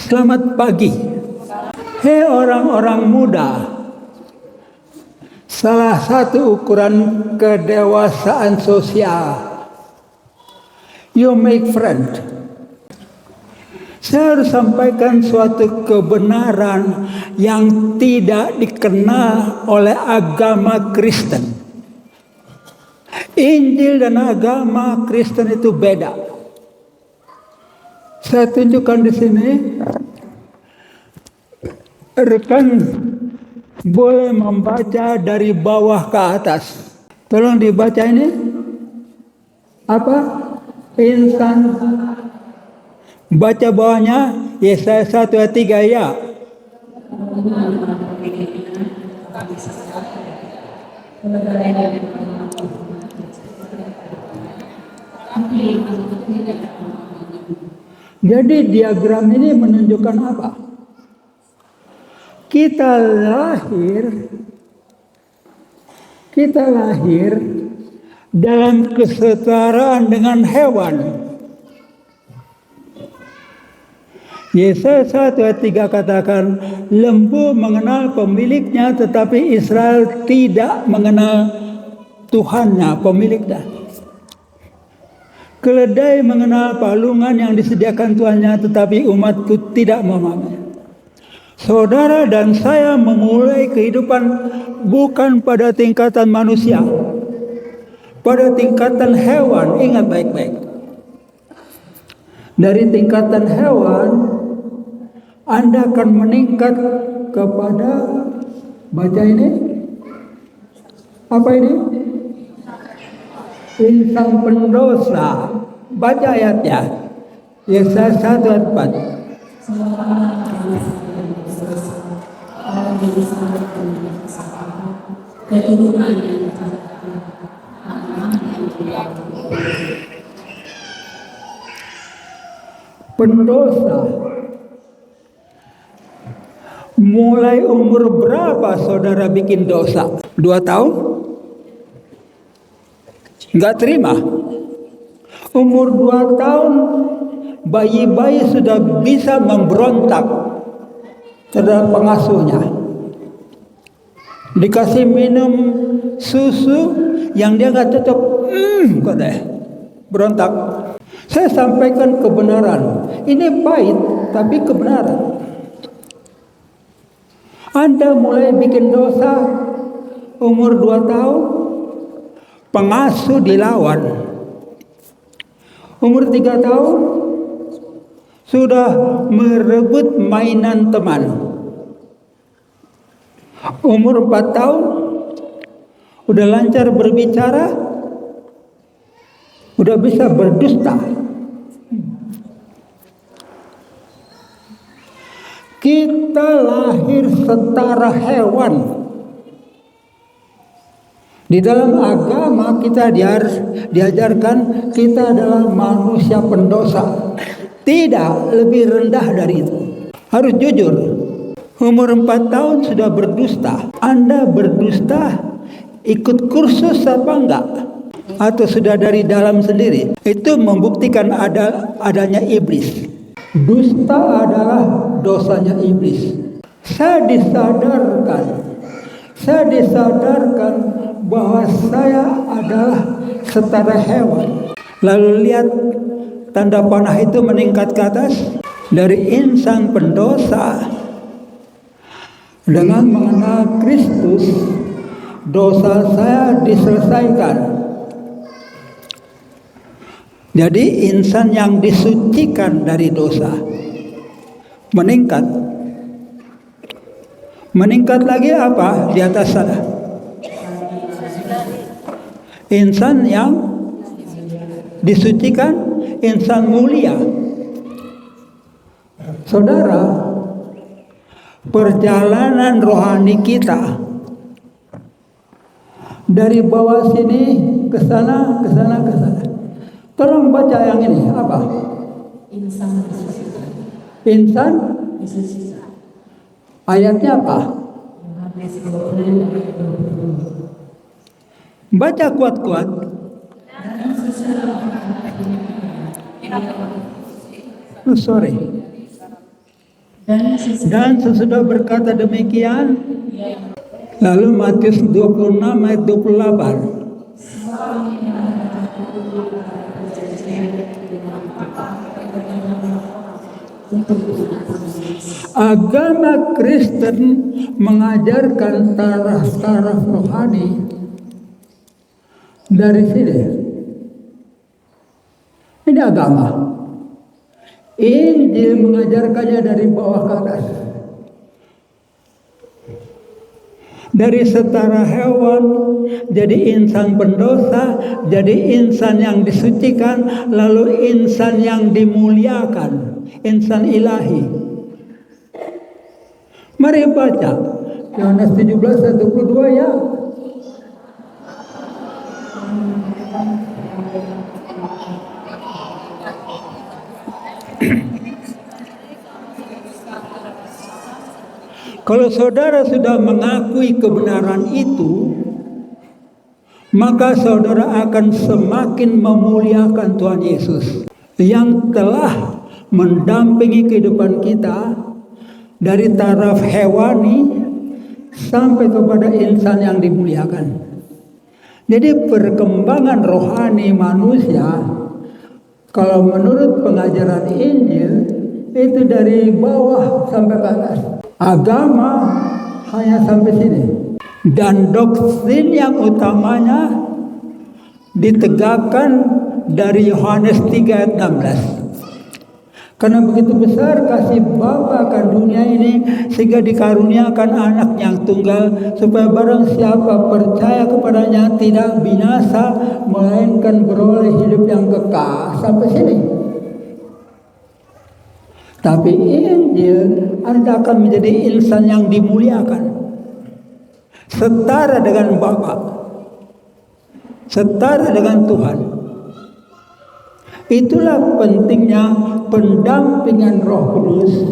Selamat pagi. Hei orang-orang muda, salah satu ukuran kedewasaan sosial, you make friend. Saya harus sampaikan suatu kebenaran yang tidak dikenal oleh agama Kristen. Injil dan agama Kristen itu beda. Saya tunjukkan di sini. Rekan boleh membaca dari bawah ke atas. Tolong dibaca ini. Apa? Insan. Baca bawahnya. Yesaya 1 ayat 3 ya. Jadi diagram ini menunjukkan apa? Kita lahir dalam kesetaraan dengan hewan. Yesaya 1 ayat 3 katakan, lembu mengenal pemiliknya tetapi Israel tidak mengenal Tuhannya, pemiliknya. Keledai mengenal palungan yang disediakan Tuhannya tetapi umatku tidak memahami. Saudara dan saya memulai kehidupan bukan pada tingkatan manusia, pada tingkatan hewan. Ingat baik-baik. Dari tingkatan hewan, Anda akan meningkat kepada, baca ini, apa ini? Insan pendosa. Baca ayatnya. Yesaya 1 ayat 4. Pendosa. Mulai umur berapa saudara bikin dosa? 2 tahun? Enggak terima. Umur 2 tahun bayi-bayi sudah bisa memberontak terhadap pengasuhnya. Dikasih minum susu yang dia nggak cocok, katanya berontak. Saya sampaikan kebenaran. Ini pahit, tapi kebenaran. Anda mulai bikin dosa umur 2 tahun, pengasuh dilawan. Umur 3 tahun sudah merebut mainan teman. Umur 4 tahun udah lancar berbicara, udah bisa berdusta. Kita lahir setara hewan. Di dalam agama kita diajarkan kita adalah manusia pendosa. Tidak lebih rendah dari itu. Harus jujur. Umur 4 tahun sudah berdusta. Anda berdusta ikut kursus apa enggak? Atau sudah dari dalam sendiri? Itu membuktikan adanya iblis. Dusta adalah dosanya iblis. Saya disadarkan bahwa saya adalah setara hewan. Lalu lihat tanda panah itu meningkat ke atas. Dari insan pendosa dengan mengenal Kristus, dosa saya diselesaikan. Jadi insan yang disucikan dari dosa meningkat. Meningkat lagi apa di atas sana? Insan yang disucikan, insan mulia. Saudara, perjalanan rohani kita dari bawah sini ke sana, ke sana, ke sana. Tolong baca yang ini, apa? Insan? Ayatnya apa? Baca kuat-kuat. Oh, sorry. Dan sesudah berkata demikian, lalu Matius 26 ayat 28. Agama Kristen mengajarkan taraf-taraf rohani dari sini. Ini agama. Injil mengajarkannya dari bawah ke atas. Dari setara hewan, jadi insan pendosa, jadi insan yang disucikan, lalu insan yang dimuliakan, insan ilahi. Mari baca Yohanes 17:1-2 ya. Kalau saudara sudah mengakui kebenaran itu, maka saudara akan semakin memuliakan Tuhan Yesus yang telah mendampingi kehidupan kita dari taraf hewani sampai kepada insan yang dimuliakan. Jadi perkembangan rohani manusia, kalau menurut pengajaran Injil, itu dari bawah sampai ke atas. Agama hanya sampai sini. Dan doktrin yang utamanya ditegakkan dari Yohanes 3 ayat 16. Karena begitu besar kasih Bapa akan dunia ini, sehingga dikaruniakan anak yang tunggal, supaya barang siapa percaya kepadanya tidak binasa, melainkan beroleh hidup yang kekal. Sampai sini. Tapi Injil, Anda akan menjadi insan yang dimuliakan, setara dengan Bapa, setara dengan Tuhan. Itulah pentingnya pendampingan Roh Kudus.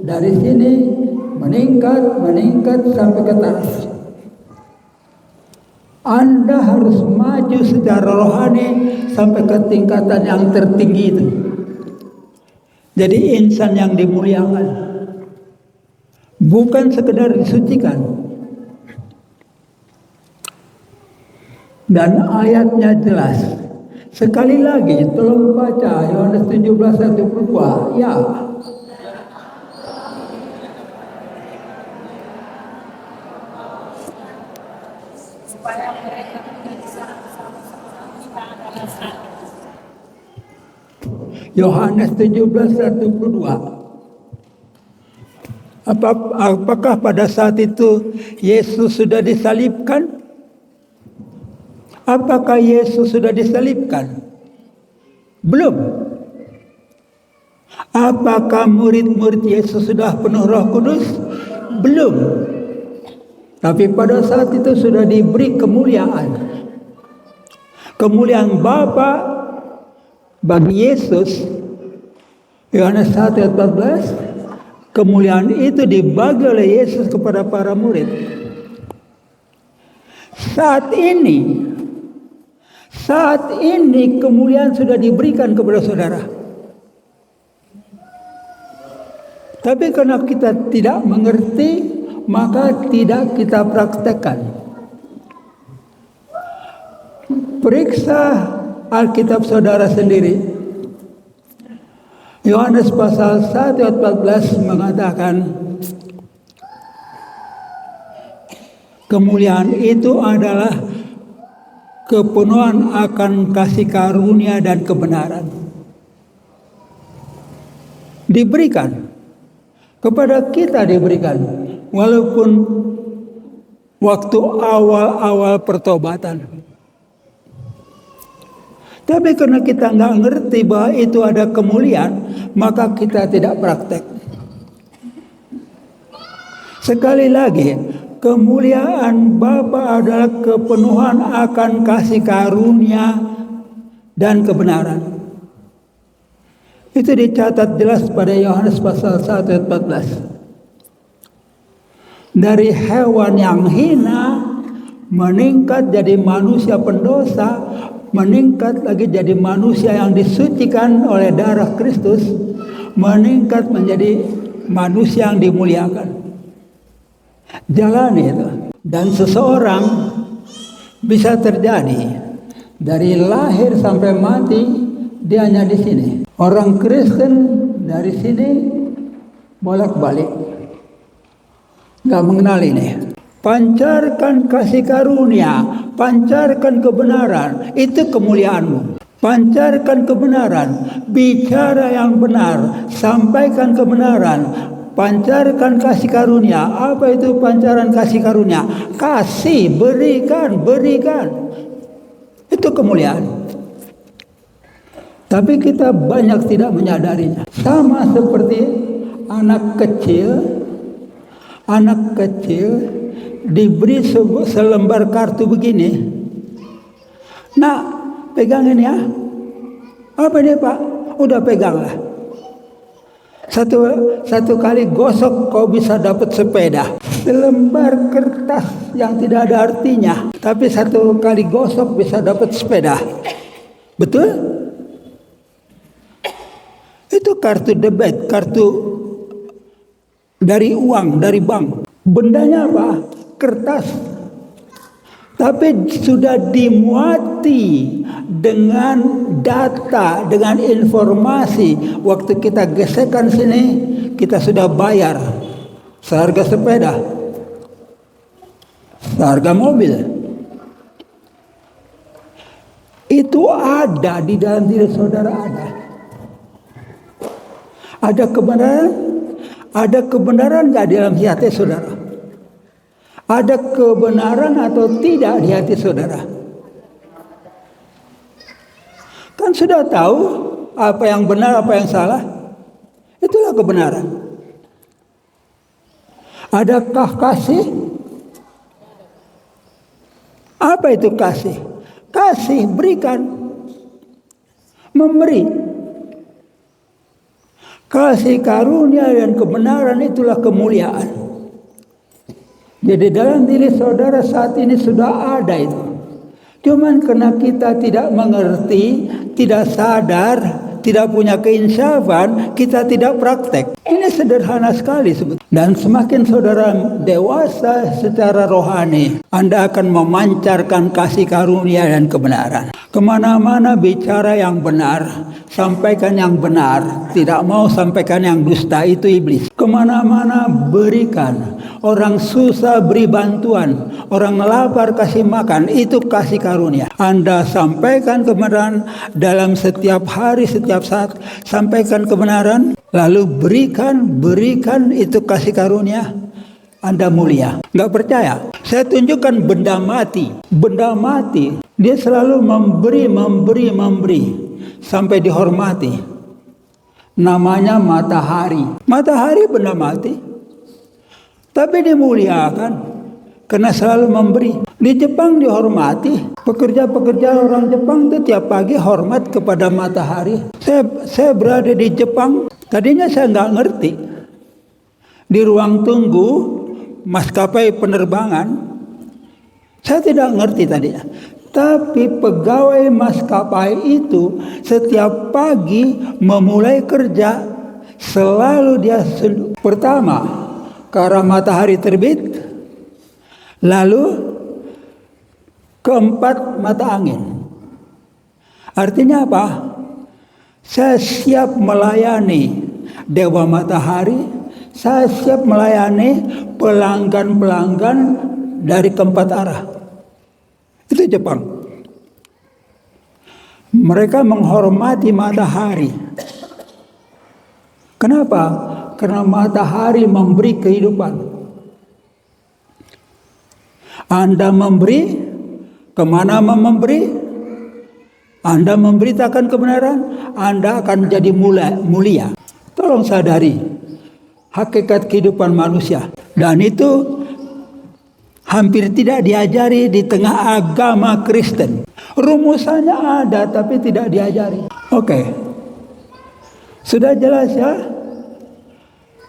Dari sini meningkat sampai ke atas. Anda harus maju secara rohani sampai ke tingkatan yang tertinggi itu. Jadi insan yang dimuliakan, bukan sekedar disucikan. Dan ayatnya jelas. Sekali lagi, tolong baca Yohanes 17:1-2. Ya. Yohanes 17:1-2. Apakah pada saat itu Yesus sudah disalibkan? Apakah Yesus sudah disalibkan? Belum. Apakah murid-murid Yesus sudah penuh Roh Kudus? Belum. Tapi pada saat itu sudah diberi kemuliaan. Kemuliaan Bapa bagi Yesus. Yohanes 1 ayat 14. Kemuliaan itu dibagi oleh Yesus kepada para murid. Saat ini kemuliaan sudah diberikan kepada saudara. Tapi karena kita tidak mengerti, maka tidak kita praktekkan. Periksa Alkitab saudara sendiri. Yohanes pasal 1 ayat 14 mengatakan, kemuliaan itu adalah kepenuhan akan kasih karunia dan kebenaran. Diberikan. Kepada kita diberikan. Walaupun waktu awal-awal pertobatan. Tapi karena kita nggak ngerti bahwa itu ada kemuliaan, maka kita tidak praktek. Sekali lagi, kemuliaan Bapa adalah kepenuhan akan kasih karunia dan kebenaran. Itu dicatat jelas pada Yohanes pasal 1 ayat 14. Dari hewan yang hina meningkat jadi manusia pendosa, meningkat lagi jadi manusia yang disucikan oleh darah Kristus, meningkat menjadi manusia yang dimuliakan. Jalani itu. Dan seseorang bisa terjadi dari lahir sampai mati dia hanya di sini. Orang Kristen dari sini bolak-balik, nggak mengenal ini. Pancarkan kasih karunia, pancarkan kebenaran, itu kemuliaanmu. Pancarkan kebenaran, bicara yang benar, sampaikan kebenaran, pancarkan kasih karunia. Apa itu pancaran kasih karunia? Kasih, berikan. Itu kemuliaan. Tapi kita banyak tidak menyadarinya. Sama seperti anak kecil diberi selembar kartu begini. Nah, pegangin ya. Apa ini Pak? Udah peganglah. Satu kali gosok kau bisa dapat sepeda. Selembar kertas yang tidak ada artinya, tapi satu kali gosok bisa dapat sepeda. Betul? Itu kartu debit, kartu dari uang, dari bank. Bendanya apa? Kertas. Tapi sudah dimuati dengan data, dengan informasi. Waktu kita gesekkan sini, kita sudah bayar seharga sepeda, seharga mobil. Itu ada di dalam diri saudara, ada kebenaran. Ada kebenaran nggak di dalam hati saudara? Ada kebenaran atau tidak di hati saudara? Kan sudah tahu apa yang benar, apa yang salah. Itulah kebenaran. Adakah kasih? Apa itu kasih? Kasih, berikan. Memberi. Kasih karunia dan kebenaran itulah kemuliaan. Jadi dalam diri saudara saat ini sudah ada itu. Cuman karena kita tidak mengerti, tidak sadar, tidak punya keinsafan, kita tidak praktek. Ini sederhana sekali sebetulnya. Dan semakin saudara dewasa secara rohani, Anda akan memancarkan kasih karunia dan kebenaran. Kemana-mana bicara yang benar, sampaikan yang benar. Tidak mau sampaikan yang dusta, itu iblis. Kemana-mana berikan. Orang susah beri bantuan, orang lapar kasih makan, itu kasih karunia. Anda sampaikan kebenaran dalam setiap hari, setiap saat. Sampaikan kebenaran, lalu berikan itu kasih karunia. Anda mulia. Nggak percaya? Saya tunjukkan benda mati. Benda mati, dia selalu memberi sampai dihormati. Namanya matahari. Matahari benda mati, tapi dimuliakan karena selalu memberi. Di Jepang dihormati. Pekerja-pekerja orang Jepang itu tiap pagi hormat kepada matahari. Saya berada di Jepang. Tadinya saya nggak ngerti. Di ruang tunggu maskapai penerbangan, saya tidak ngerti tadinya. Tapi pegawai maskapai itu setiap pagi memulai kerja, selalu dia pertama ke arah matahari terbit, lalu keempat mata angin. Artinya apa? Saya siap melayani dewa matahari, saya siap melayani pelanggan-pelanggan dari keempat arah. Itu Jepang. Mereka menghormati matahari. Kenapa? Karena matahari memberi kehidupan. Anda memberi, kemana memberi? Anda memberitakan kebenaran, Anda akan jadi mulia. Tolong sadari hakikat kehidupan manusia. Dan itu hampir tidak diajari di tengah agama Kristen. Rumusannya ada tapi tidak diajari. Oke. Sudah jelas ya?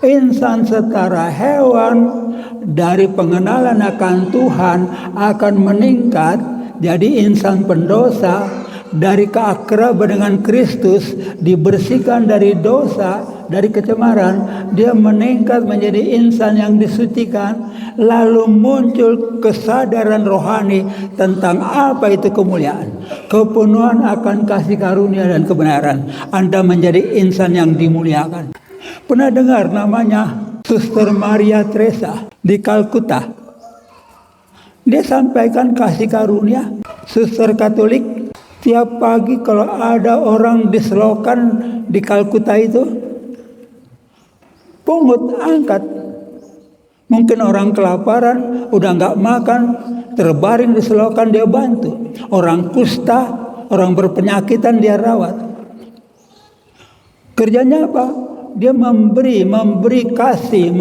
Insan setara hewan dari pengenalan akan Tuhan akan meningkat jadi insan pendosa, dari keakraban dengan Kristus, dibersihkan dari dosa, dari kecemaran, dia meningkat menjadi insan yang disucikan, lalu muncul kesadaran rohani tentang apa itu kemuliaan, kepenuhan akan kasih karunia dan kebenaran. Anda menjadi insan yang dimuliakan. Pernah dengar namanya Suster Maria Teresa di Kalkuta? Dia sampaikan kasih karunia. Suster Katolik, tiap pagi kalau ada orang di selokan di Kalkuta itu, pungut angkat. Mungkin orang kelaparan, udah nggak makan, terbaring di selokan dia bantu. Orang kusta, orang berpenyakitan dia rawat. Kerjanya apa? Dia memberi kasih.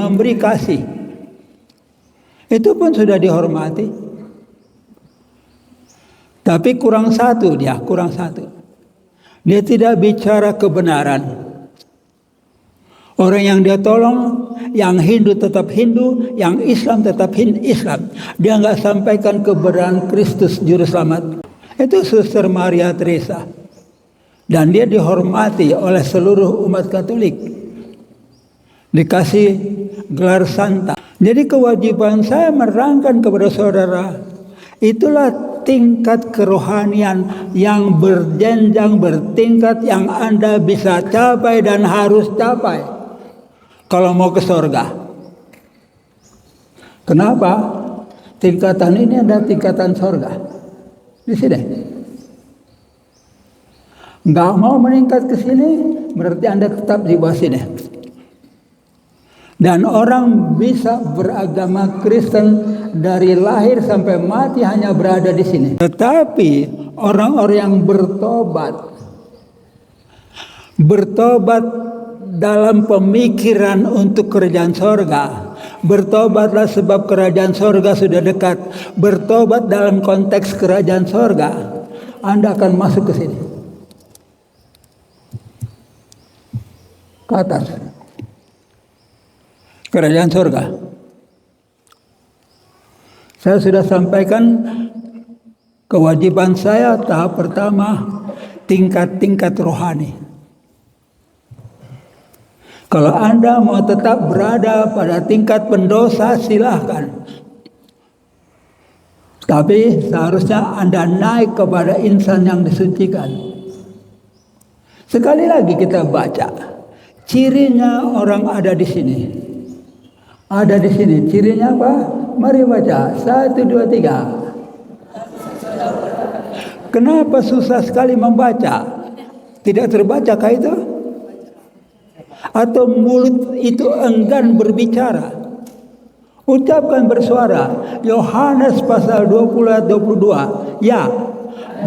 Itu pun sudah dihormati. Tapi kurang satu. Dia tidak bicara kebenaran. Orang yang dia tolong, yang Hindu tetap Hindu, yang Islam tetap Islam. Dia nggak sampaikan kebenaran Kristus Juru Selamat. Itu Suster Maria Teresa. Dan dia dihormati oleh seluruh umat Katolik. Dikasih gelar santa. Jadi kewajiban saya menerangkan kepada saudara, itulah tingkat kerohanian yang berjenjang, bertingkat yang Anda bisa capai dan harus capai kalau mau ke surga. Kenapa? Tingkatan ini ada tingkatan surga. Di sini. Nggak mau meningkat ke sini, berarti Anda tetap di bawah sini. Dan orang bisa beragama Kristen dari lahir sampai mati hanya berada di sini. Tetapi orang-orang yang bertobat dalam pemikiran untuk kerajaan sorga. Bertobatlah sebab kerajaan sorga sudah dekat. Bertobat dalam konteks kerajaan sorga. Anda akan masuk ke sini. Ke atas. Kerajaan surga. Saya sudah sampaikan kewajiban saya tahap pertama, tingkat-tingkat rohani. Kalau Anda mau tetap berada pada tingkat pendosa, silahkan. Tapi seharusnya Anda naik kepada insan yang disucikan. Sekali lagi kita baca, cirinya orang ada di sini. Ada di sini. Cirinya apa? Mari baca. 1, 2, 3. Kenapa susah sekali membaca? Tidak terbacakah itu? Atau mulut itu enggan berbicara? Ucapkan bersuara. Yohanes pasal 20 ayat 22. Ya.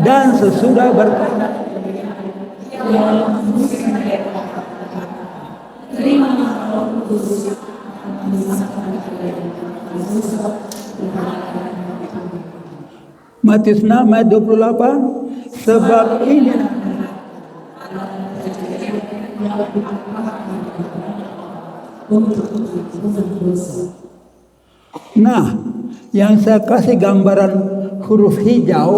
Dan sesudah Matius 6 ayat 28. Sebab ini nah, yang saya kasih gambaran huruf hijau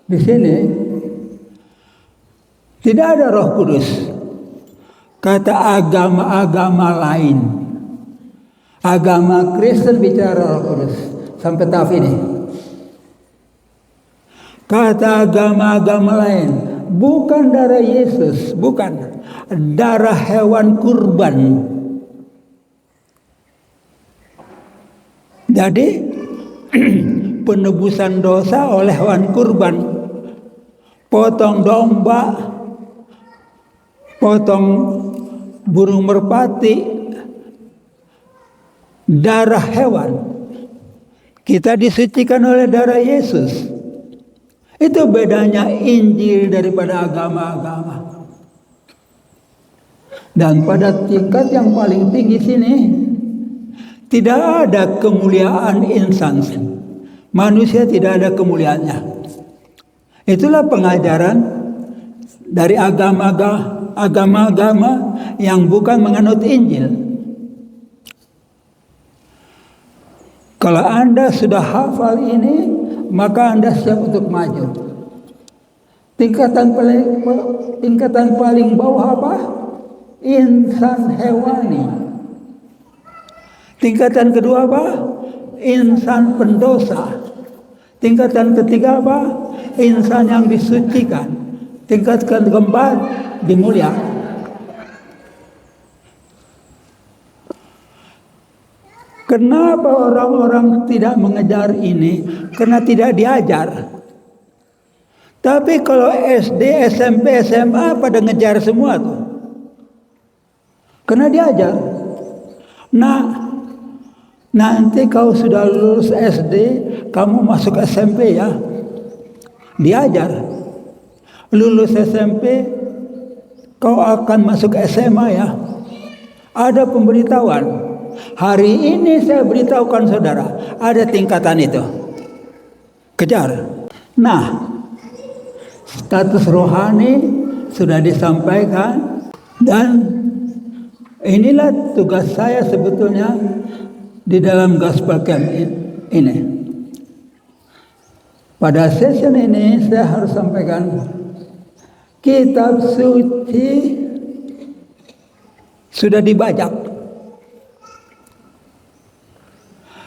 di sini tidak ada Roh Kudus. Kata agama-agama lain. Agama Kristen bicara Roh Kudus. Sampai tahap ini. Kata agama-agama lain. Bukan darah Yesus. Bukan. Darah hewan kurban. Jadi penebusan dosa oleh hewan kurban. Potong domba. Potong burung merpati, darah hewan. Kita disucikan oleh darah Yesus. Itu bedanya Injil daripada agama-agama. Dan pada tingkat yang paling tinggi sini, tidak ada kemuliaan insan. Manusia tidak ada kemuliaannya. Itulah pengajaran dari agama-agama yang bukan menganut Injil. Kalau Anda sudah hafal ini, maka Anda siap untuk maju. Tingkatan paling bawah apa? Insan hewani. Tingkatan kedua apa? Insan pendosa. Tingkatan ketiga apa? Insan yang disucikan. Tingkatan keempat dimuliakan. Kenapa orang-orang tidak mengejar ini? Karena tidak diajar. Tapi kalau SD, SMP, SMA pada ngejar semua tuh. Karena diajar. Nah, nanti kau sudah lulus SD, kamu masuk SMP ya. Diajar. Lulus SMP, kau akan masuk SMA ya. Ada pemberitahuan. Hari ini saya beritahukan saudara, ada tingkatan itu. Kejar. Nah, status rohani sudah disampaikan dan inilah tugas saya sebetulnya di dalam Gospel Camp ini. Pada session ini saya harus sampaikan kitab suci sudah dibajak.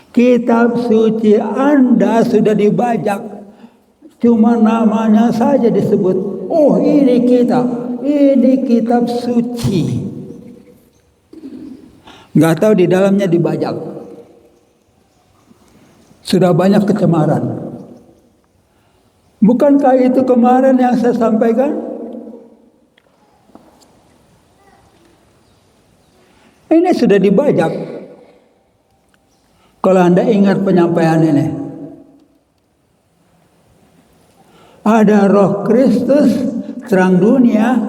Kitab suci Anda sudah dibajak. Cuma namanya saja disebut. Oh, ini kitab suci. Nggak tahu di dalamnya dibajak. Sudah banyak kecemaran. Bukankah itu kemarin yang saya sampaikan? Ini sudah dibajak. Kalau Anda ingat penyampaian ini. Ada Roh Kristus, terang dunia.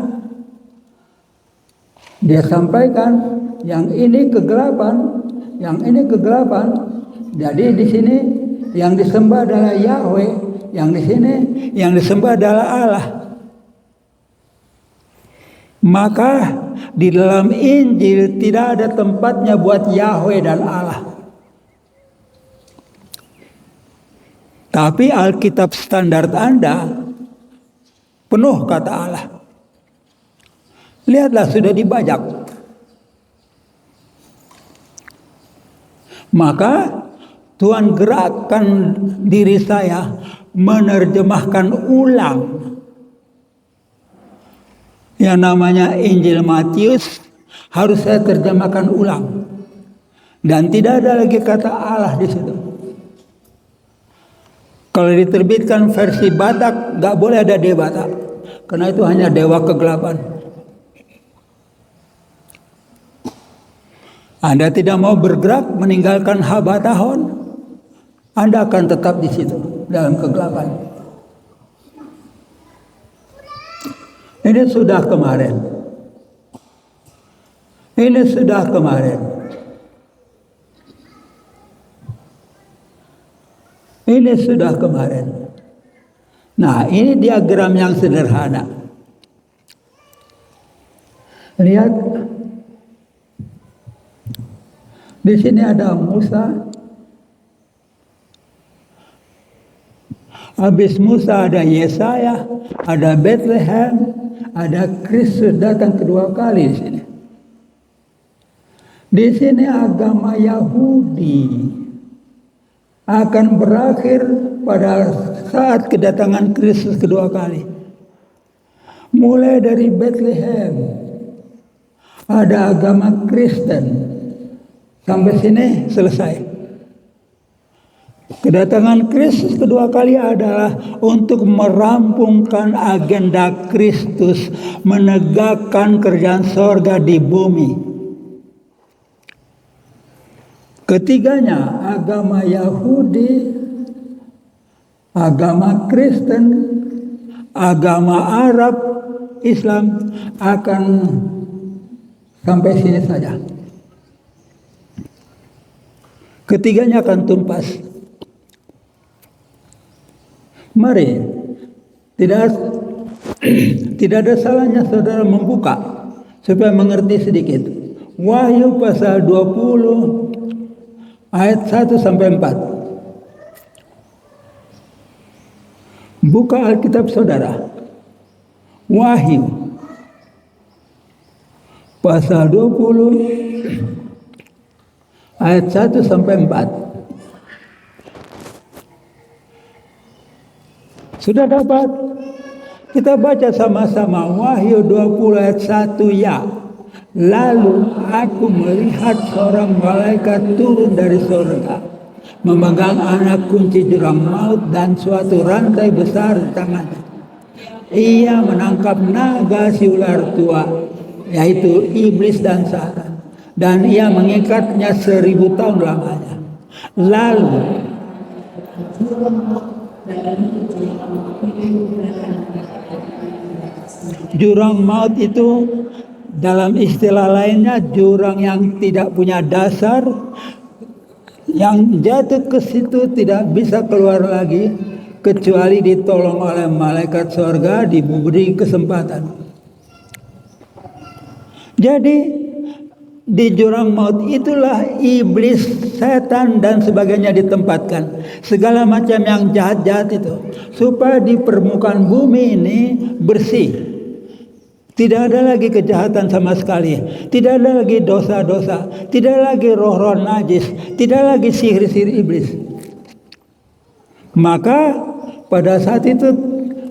Dia sampaikan yang ini kegelapan, yang ini kegelapan. Jadi di sini yang disembah adalah Yahweh, yang di sini yang disembah adalah Allah. Maka di dalam Injil tidak ada tempatnya buat Yahweh dan Allah. Tapi Alkitab standar Anda penuh kata Allah. Lihatlah sudah dibajak. Maka Tuhan gerakkan diri saya menerjemahkan ulang yang namanya Injil Matius harus saya terjemahkan ulang. Dan tidak ada lagi kata Allah di situ. Kalau diterbitkan versi Batak, nggak boleh ada Dewata, karena itu hanya dewa kegelapan. Anda tidak mau bergerak meninggalkan Habatahon, Anda akan tetap di situ dalam kegelapan. Ini sudah kemarin. Ini sudah kemarin. Ini sudah kemarin. Nah, ini diagram yang sederhana. Lihat. Di sini ada Musa. Habis Musa ada Yesaya, ada Bethlehem, ada Kristus datang kedua kali di sini. Di sini agama Yahudi akan berakhir pada saat kedatangan Kristus kedua kali. Mulai dari Bethlehem ada agama Kristen. Sampai sini selesai. Kedatangan Kristus kedua kali adalah untuk merampungkan agenda Kristus, menegakkan kerjaan sorga di bumi. Ketiganya, agama Yahudi, agama Kristen, agama Arab, Islam akan sampai sini saja. Ketiganya akan tumpas. Mari, tidak ada salahnya saudara membuka supaya mengerti sedikit. Wahyu pasal 20 ayat 1 sampai 4. Buka Alkitab saudara. Wahyu pasal 20 ayat 1 sampai 4. Sudah dapat? Kita baca sama-sama Wahyu 20 ayat 1 ya. Lalu aku melihat seorang malaikat turun dari surga, memegang anak kunci jurang maut dan suatu rantai besar di tangannya. Ia menangkap naga si ular tua, yaitu iblis dan Satan, dan ia mengikatnya 1000 tahun lamanya. Lalu jurang maut itu dalam istilah lainnya jurang yang tidak punya dasar, yang jatuh ke situ tidak bisa keluar lagi kecuali ditolong oleh malaikat surga, diberi kesempatan. Jadi di jurang maut itulah iblis, setan dan sebagainya ditempatkan. Segala macam yang jahat-jahat itu, supaya di permukaan bumi ini bersih. Tidak ada lagi kejahatan sama sekali. Tidak ada lagi dosa-dosa. Tidak lagi roh-roh najis. Tidak lagi sihir-sihir iblis. Maka pada saat itu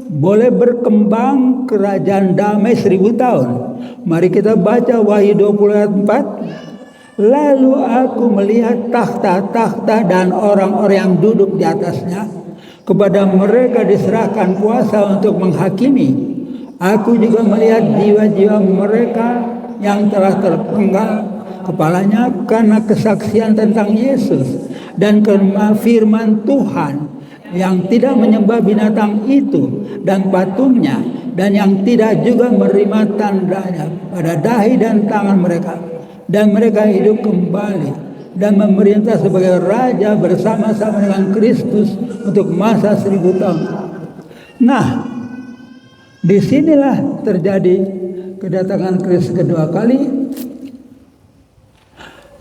boleh berkembang kerajaan damai 1000 tahun. Mari kita baca Wahyu 20 ayat 4. Lalu aku melihat takhta-takhta dan orang-orang yang duduk di atasnya. Kepada mereka diserahkan kuasa untuk menghakimi. Aku juga melihat jiwa-jiwa mereka yang telah terpenggal kepalanya karena kesaksian tentang Yesus dan karena firman Tuhan, yang tidak menyembah binatang itu dan patungnya, dan yang tidak juga menerima tandanya pada dahi dan tangan mereka, dan mereka hidup kembali dan memerintah sebagai raja bersama-sama dengan Kristus untuk masa 1000 tahun. Nah, disinilah terjadi kedatangan Kristus kedua kali.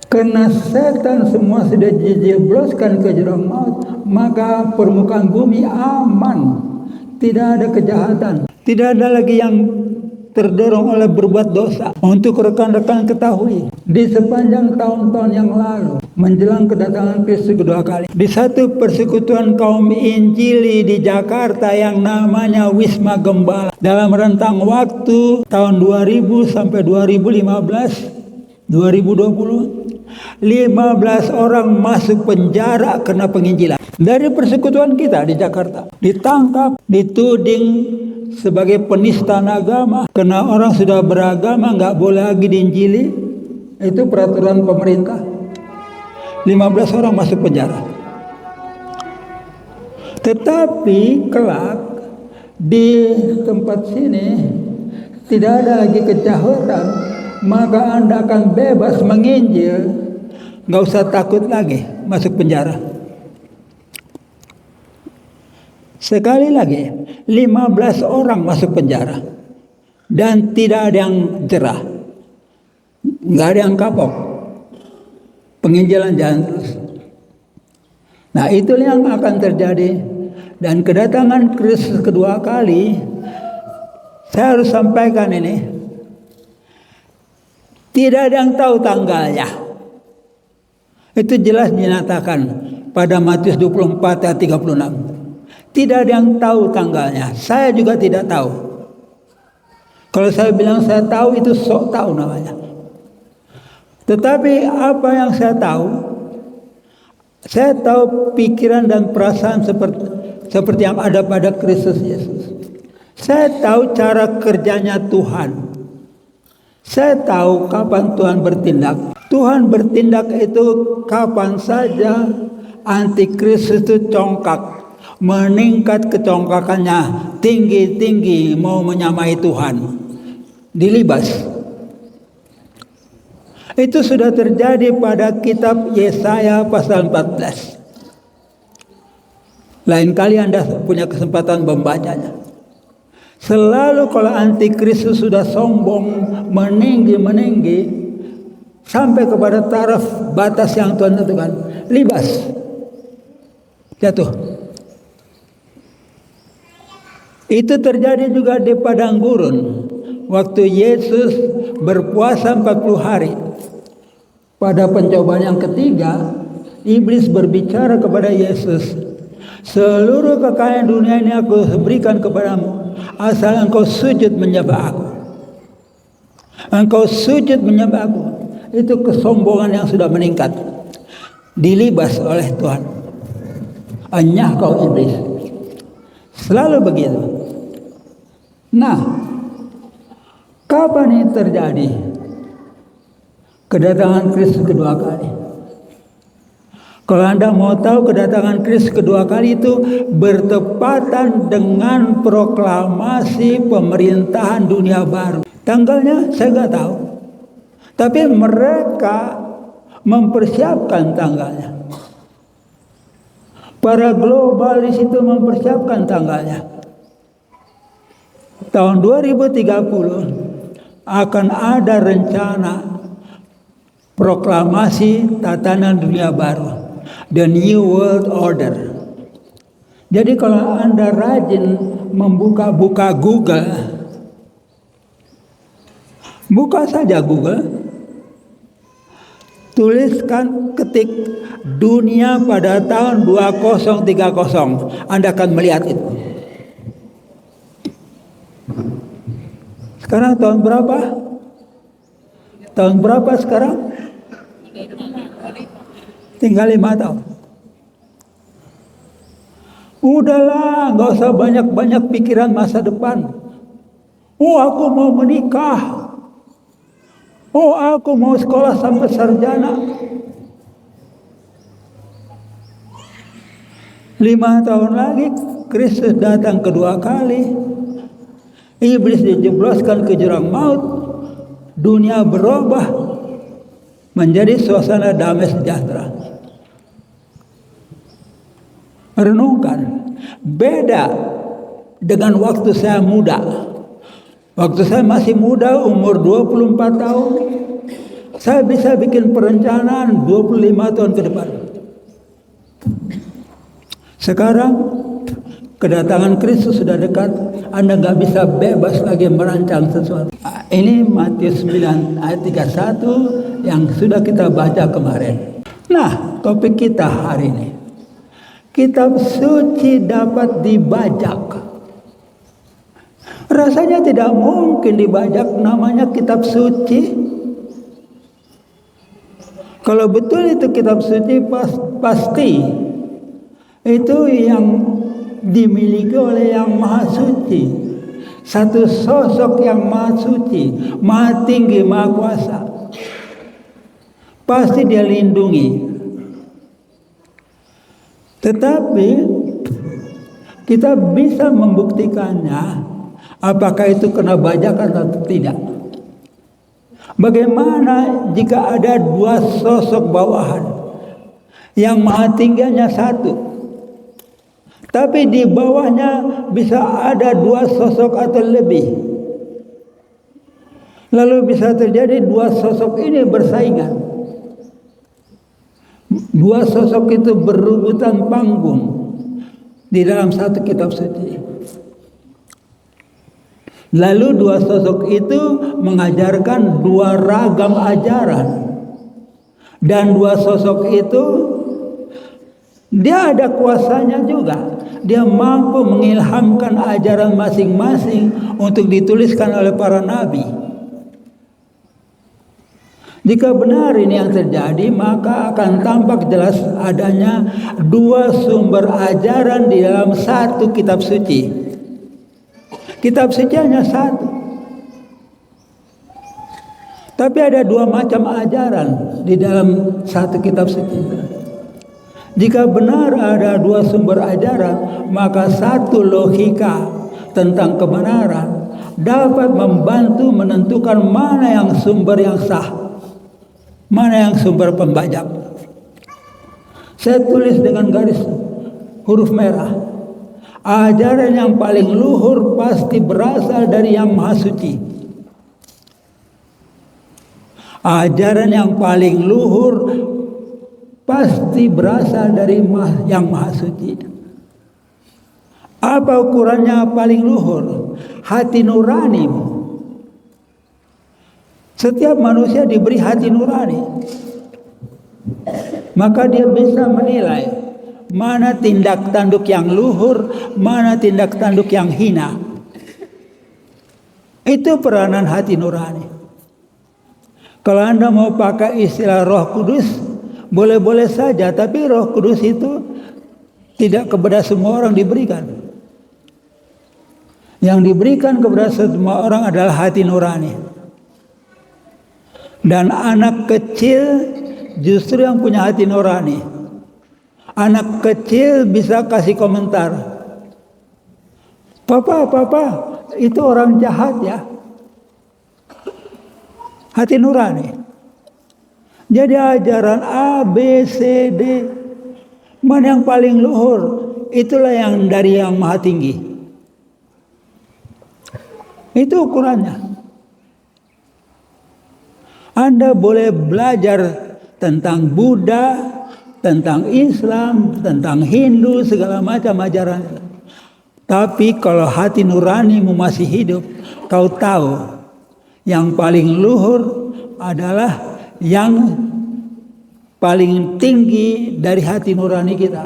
Karena setan semua sudah dijebloskan ke jurang maut, maka permukaan bumi aman. Tidak ada kejahatan. Tidak ada lagi yang terdorong oleh berbuat dosa. Untuk rekan-rekan ketahui, di sepanjang tahun-tahun yang lalu, menjelang kedatangan Kristus kedua kali, di satu persekutuan kaum Injili di Jakarta yang namanya Wisma Gembala, dalam rentang waktu tahun 2000 sampai 2020, 15 orang masuk penjara karena penginjilan. Dari persekutuan kita di Jakarta, ditangkap, dituding sebagai penistaan agama. Karena orang sudah beragama nggak boleh lagi diinjili. Itu peraturan pemerintah. 15 orang masuk penjara. Tetapi kelak di tempat sini tidak ada lagi kejahatan, maka Anda akan bebas menginjil, nggak usah takut lagi masuk penjara. Sekali lagi, 15 orang masuk penjara dan tidak ada yang jerah, nggak ada yang kapok. Penginjilan jalan terus. Nah, itulah yang akan terjadi. Dan kedatangan Kristus kedua kali, saya harus sampaikan ini, tidak ada yang tahu tanggalnya. Itu jelas dinyatakan pada Matius 24 ayat 36. Tidak ada yang tahu tanggalnya. Saya juga tidak tahu. Kalau saya bilang saya tahu, itu sok tahu namanya. Tetapi apa yang saya tahu pikiran dan perasaan seperti yang ada pada Kristus Yesus. Saya tahu cara kerjanya Tuhan. Saya tahu kapan Tuhan bertindak. Tuhan bertindak itu kapan saja antikristus itu congkak, meningkat kecongkakannya tinggi-tinggi, mau menyamai Tuhan, dilibas. Itu sudah terjadi pada kitab Yesaya pasal 14. Lain kali Anda punya kesempatan membacanya. Selalu kalau antikristus sudah sombong, meninggi, sampai kepada taraf batas yang Tuhan tentukan, libas, jatuh. Itu terjadi juga di padang gurun. Waktu Yesus berpuasa 40 hari. Pada pencobaan yang ketiga, iblis berbicara kepada Yesus, seluruh kekayaan dunia ini aku berikan kepadamu, asal engkau sujud menyembah aku. Engkau sujud menyembah aku. Itu kesombongan yang sudah meningkat. Dilibas oleh Tuhan. Anyah kau iblis. Selalu begitu. Nah, kapan ini terjadi? Kedatangan Kristus kedua kali. Kalau Anda mau tahu, kedatangan Kristus kedua kali itu bertepatan dengan proklamasi pemerintahan dunia baru. Tanggalnya saya nggak tahu. Tapi mereka mempersiapkan tanggalnya. Para global di situ mempersiapkan tanggalnya. Tahun 2030 akan ada rencana proklamasi tatanan dunia baru, the New World Order. Jadi kalau Anda rajin membuka-buka Google, buka saja Google, tuliskan, ketik dunia pada tahun 2030, Anda akan melihat itu. Sekarang tahun berapa? Tahun berapa sekarang? Tinggal 5 tahun. Udahlah, gak usah banyak-banyak pikiran masa depan. Oh, aku mau menikah. Oh, aku mau sekolah sampai sarjana. 5 tahun lagi Kristus datang kedua kali. Iblis dijebloskan ke jurang maut. Dunia berubah menjadi suasana damai sejahtera. Renungkan, beda dengan waktu saya muda. Waktu saya masih muda, umur 24 tahun, saya bisa bikin perencanaan 25 tahun ke depan. Sekarang kedatangan Kristus sudah dekat, Anda nggak bisa bebas lagi merancang sesuatu. Ini Matius 9 ayat 31 yang sudah kita baca kemarin. Nah, topik kita hari ini, kitab suci dapat dibajak. Rasanya tidak mungkin dibajak, namanya kitab suci. Kalau betul itu kitab suci, pasti itu yang dimiliki oleh yang maha suci. Satu sosok yang maha suci, maha tinggi, maha kuasa. Pasti dia lindungi. Tetapi kita bisa membuktikannya, apakah itu kena bajakan atau tidak. Bagaimana jika ada 2 sosok bawahan, yang maha tingginya satu, tapi di bawahnya bisa ada 2 sosok atau lebih. Lalu bisa terjadi 2 sosok ini bersaingan. 2 sosok itu berebutan panggung di dalam satu kitab suci. Lalu 2 sosok itu mengajarkan 2 ragam ajaran. Dan 2 sosok itu dia ada kuasanya juga. Dia mampu mengilhamkan ajaran masing-masing untuk dituliskan oleh para nabi. Jika benar ini yang terjadi, maka akan tampak jelas adanya 2 sumber ajaran di dalam satu kitab suci. Kitab suci hanya satu, tapi ada 2 macam ajaran di dalam satu kitab suci. Jika benar ada 2 sumber ajaran, maka satu logika tentang kebenaran dapat membantu menentukan mana yang sumber yang sah, mana yang sumber pembajak. Saya tulis dengan garis huruf merah. Ajaran yang paling luhur pasti berasal dari Yang Maha Suci. Ajaran yang paling luhur pasti berasal dari Yang Maha Suci. Apa ukurannya paling luhur? Hati nuranimu. Setiap manusia diberi hati nurani, maka dia bisa menilai mana tindak tanduk yang luhur, mana tindak tanduk yang hina. Itu peranan hati nurani. Kalau Anda mau pakai istilah Roh Kudus, boleh-boleh saja, tapi Roh Kudus itu tidak kepada semua orang diberikan. Yang diberikan kepada semua orang adalah hati nurani. Dan anak kecil justru yang punya hati nurani. Anak kecil bisa kasih komentar. Papa, itu orang jahat ya. Hati nurani. Jadi ajaran A, B, C, D, mana yang paling luhur? Itulah yang dari yang maha tinggi. Itu ukurannya. Anda boleh belajar tentang Buddha, tentang Islam, tentang Hindu, segala macam ajaran. Tapi kalau hati nuranimu masih hidup, kau tahu yang paling luhur adalah yang paling tinggi dari hati nurani kita.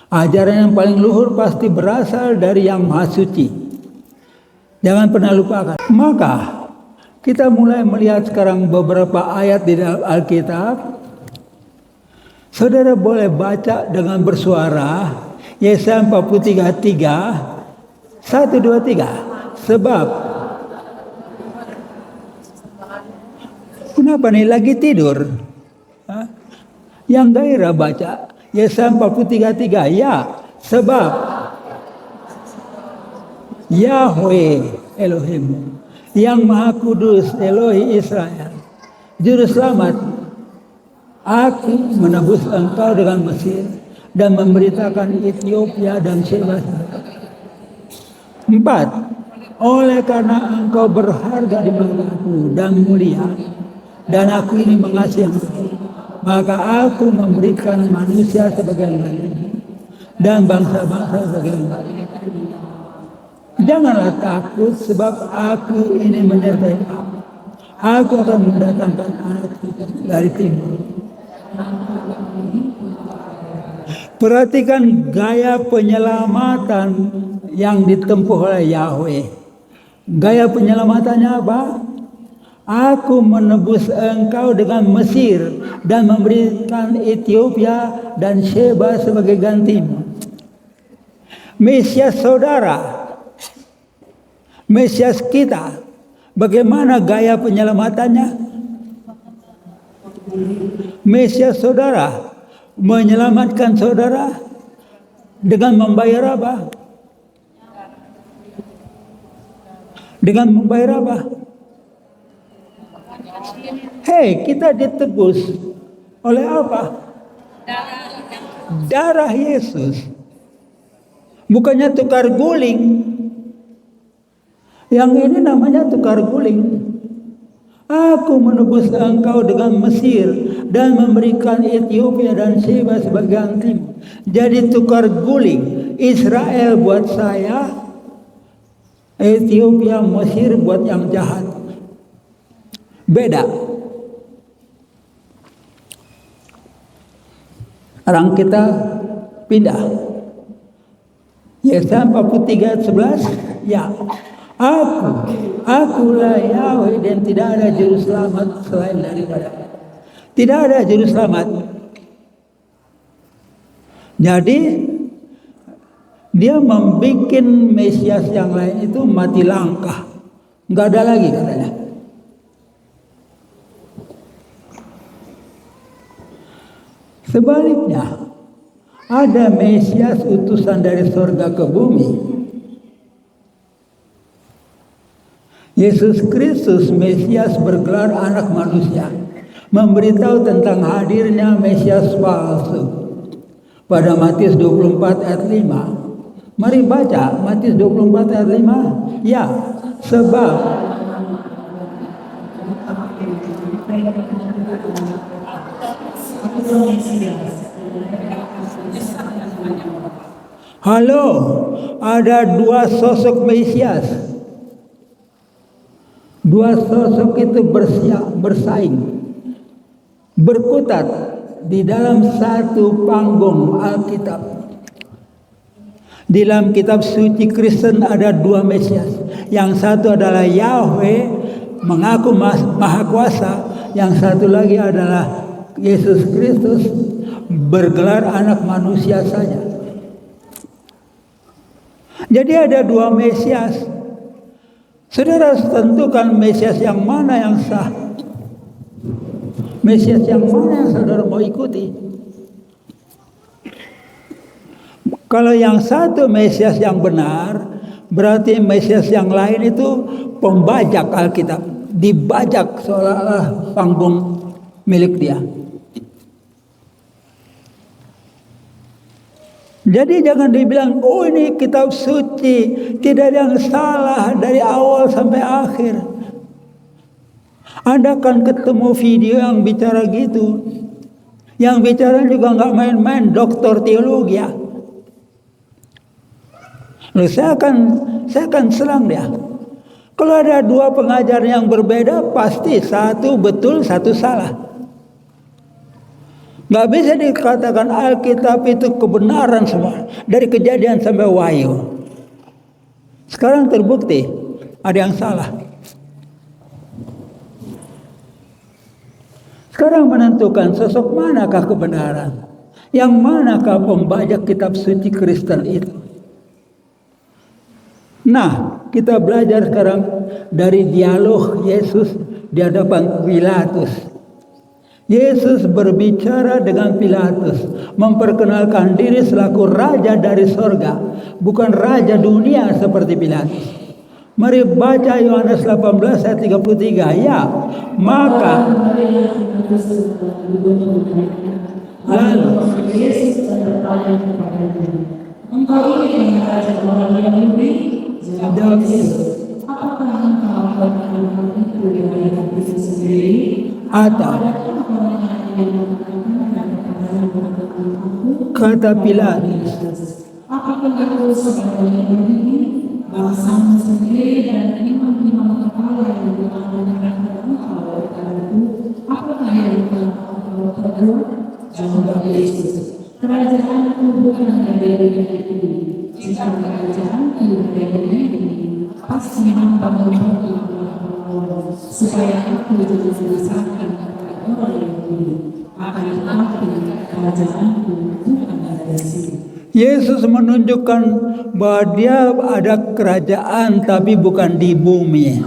Ajaran yang paling luhur pasti berasal dari yang maha suci. Jangan pernah lupakan. Maka kita mulai melihat sekarang beberapa ayat di dalam Alkitab. Saudara boleh baca dengan bersuara. Yesaya 43:3. 1, 2, 3. Sebab. Kenapa nih lagi tidur? Hah? Yang gairah baca. Yesaya 43:3. Ya, sebab Yahweh Elohim yang Maha Kudus, Elohi Israel, Juru Selamat, aku menebus engkau dengan Mesir dan memberitakan Ethiopia dan Sheba. 4. Oleh karena engkau berharga di mataku dan mulia, dan aku ini mengasihi engkau, maka aku memberikan manusia sebagai bagian dan bangsa-bangsa sebagai bagian. Janganlah takut, sebab aku ini menyertai kamu. Aku akan mendatangkan anak dari timur. Perhatikan gaya penyelamatan yang ditempuh oleh Yahweh. Gaya penyelamatannya apa? Aku menebus engkau dengan Mesir dan memberikan Ethiopia dan Sheba sebagai gantimu. Mesias saudara, Mesias kita, bagaimana gaya penyelamatannya? Mesias saudara menyelamatkan saudara dengan membayar apa? Dengan membayar apa? Hei, kita ditebus oleh apa? Darah Yesus. Bukannya tukar guling. Yang ini namanya tukar guling. Aku menebus engkau dengan Mesir dan memberikan Ethiopia dan Sheba sebagai gantimu. Jadi tukar guling. Israel buat saya, Ethiopia, Mesir buat yang jahat. Beda. Sekarang kita pindah. Yesaya 43:11. Ya. Akulah Yahweh dan tidak ada juru selamat selain daripada. Tidak ada juru selamat. Jadi dia membuat Mesias yang lain itu mati langkah. Nggak ada lagi katanya. Sebaliknya, ada Mesias utusan dari surga ke bumi. Yesus Kristus, Mesias bergelar anak manusia, memberitahu tentang hadirnya Mesias palsu. Pada Matius 24 ayat 5. Mari baca Matius 24 ayat 5. Ya, sebab Halo, ada dua sosok Mesias. Dua sosok itu bersaing, berkutat di dalam satu panggung Alkitab. Di dalam kitab suci Kristen ada dua Mesias. Yang satu adalah Yahweh, mengaku maha kuasa. Yang satu lagi adalah Yesus Kristus, bergelar anak manusia saja. Jadi ada dua Mesias. Saudara tentukan Mesias yang mana yang sah. Mesias yang mana yang saudara mau ikuti. Kalau yang satu Mesias yang benar, berarti Mesias yang lain itu pembajak Alkitab. Dibajak seolah-olah panggung milik dia. Jadi jangan dibilang, oh ini kitab suci, tidak ada yang salah dari awal sampai akhir. Anda akan ketemu video yang bicara gitu. Yang bicara juga nggak main-main, doktor teologi ya. Lalu saya akan serang dia. Kalau ada dua pengajar yang berbeda, pasti satu betul, satu salah. Gak bisa dikatakan Alkitab itu kebenaran semua. Dari Kejadian sampai Wahyu. Sekarang terbukti ada yang salah. Sekarang menentukan sosok manakah kebenaran. Yang manakah pembajak kitab suci Kristen itu. Nah, kita belajar sekarang dari dialog Yesus di hadapan Pilatus. Yesus berbicara dengan Pilatus, memperkenalkan diri selaku raja dari sorga, bukan raja dunia seperti Pilatus. Mari baca Yohanes 18 ayat 33. Ya, maka lalu Yesus bertanya kepadanya, engkau ini raja orang Yahudi? Jawab Yesus, apakah engkau mengatakan itu dari dirimu sendiri? Atau kata Pilatus, apakah aku seorang Yahudi, bangsamu sendiri dan imam-imam kepala yang mengatakan engkau berkataku, apakah yang engkau perbuat? Jawab Yesus, kerajaanku bukan dari negeri ini. Jika kerajaanku dari negeri ini, pasti nampak berhenti supaya aku dijelaskan kepada orang Yahudi. Akan tetapi kerajaanku bukan dari sini. Yesus menunjukkan bahwa dia ada kerajaan tapi bukan di bumi.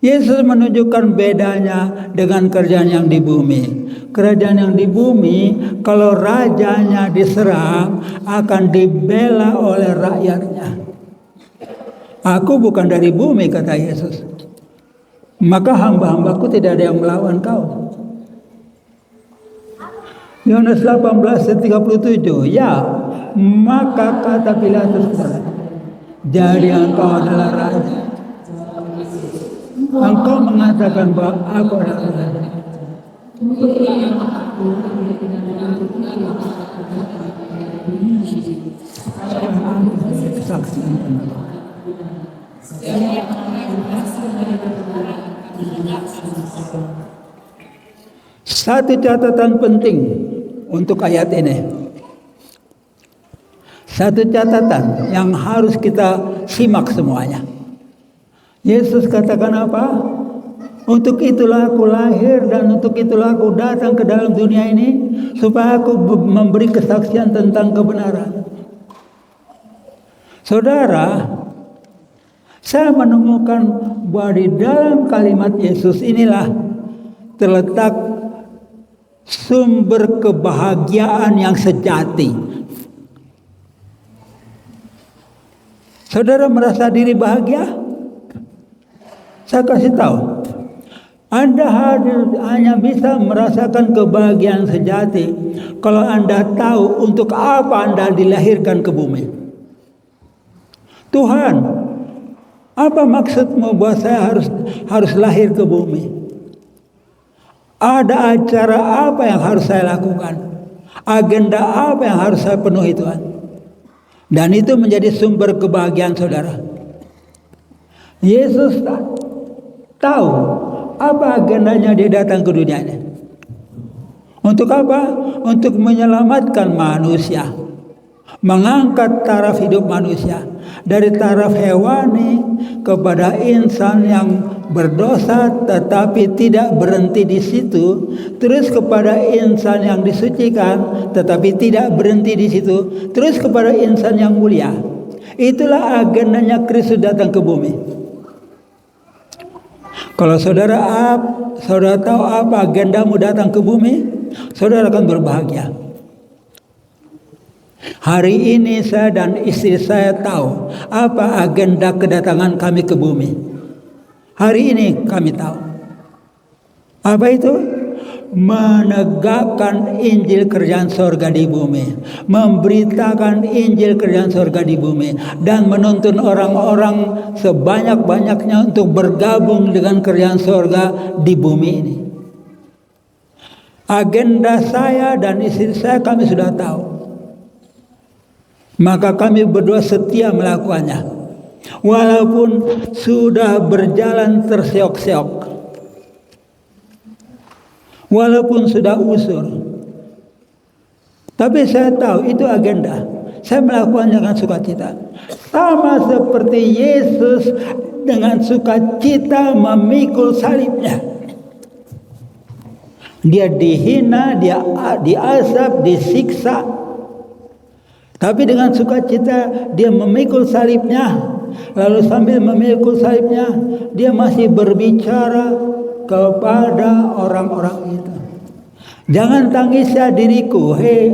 Yesus menunjukkan bedanya dengan kerajaan yang di bumi. Kerajaan yang di bumi, kalau rajanya diserang, akan dibela oleh rakyatnya. Aku bukan dari bumi, kata Yesus. Maka hamba-hambaku tidak ada yang melawan kau. Yohanes 18 ayat 37. Ya, maka kata Pilatus, jadi engkau adalah raja. Engkau mengatakan bahwa aku adalah raja. Satu catatan penting untuk ayat ini. Satu catatan yang harus kita simak semuanya. Yesus katakan apa? Untuk itulah aku lahir dan untuk itulah aku datang ke dalam dunia ini, supaya aku memberi kesaksian tentang kebenaran. Saudara, saya menemukan bahwa di dalam kalimat Yesus inilah terletak sumber kebahagiaan yang sejati. Saudara merasa diri bahagia? Saya kasih tahu. Anda hanya bisa merasakan kebahagiaan sejati kalau Anda tahu untuk apa Anda dilahirkan ke bumi. Tuhan, apa maksudmu bahwa saya harus lahir ke bumi? Ada acara apa yang harus saya lakukan? Agenda apa yang harus saya penuhi, Tuhan? Dan itu menjadi sumber kebahagiaan saudara. Yesus tahu apa agendanya dia datang ke dunia ini. Untuk apa? Untuk menyelamatkan manusia. Mengangkat taraf hidup manusia dari taraf hewani kepada insan yang berdosa tetapi tidak berhenti di situ, terus kepada insan yang disucikan tetapi tidak berhenti di situ, terus kepada insan yang mulia. Itulah agendanya Kristus datang ke bumi. Kalau saudara tahu apa agendamu datang ke bumi, saudara akan berbahagia. Hari ini saya dan istri saya tahu apa agenda kedatangan kami ke bumi. Hari ini kami tahu. Apa itu? Menegakkan Injil kerajaan sorga di bumi. Memberitakan Injil kerajaan sorga di bumi. Dan menuntun orang-orang sebanyak-banyaknya untuk bergabung dengan kerajaan sorga di bumi ini. Agenda saya dan istri saya kami sudah tahu. Maka kami berdua setia melakukannya. Walaupun sudah berjalan terseok-seok. Walaupun sudah usur. Tapi saya tahu itu agenda. Saya melakukannya dengan sukacita. Sama seperti Yesus dengan sukacita memikul salibnya. Dia dihina, dia diazab, disiksa. Tapi dengan sukacita dia memikul salibnya. Lalu sambil memikul salibnya, dia masih berbicara kepada orang-orang itu. Jangan tangislah diriku, hei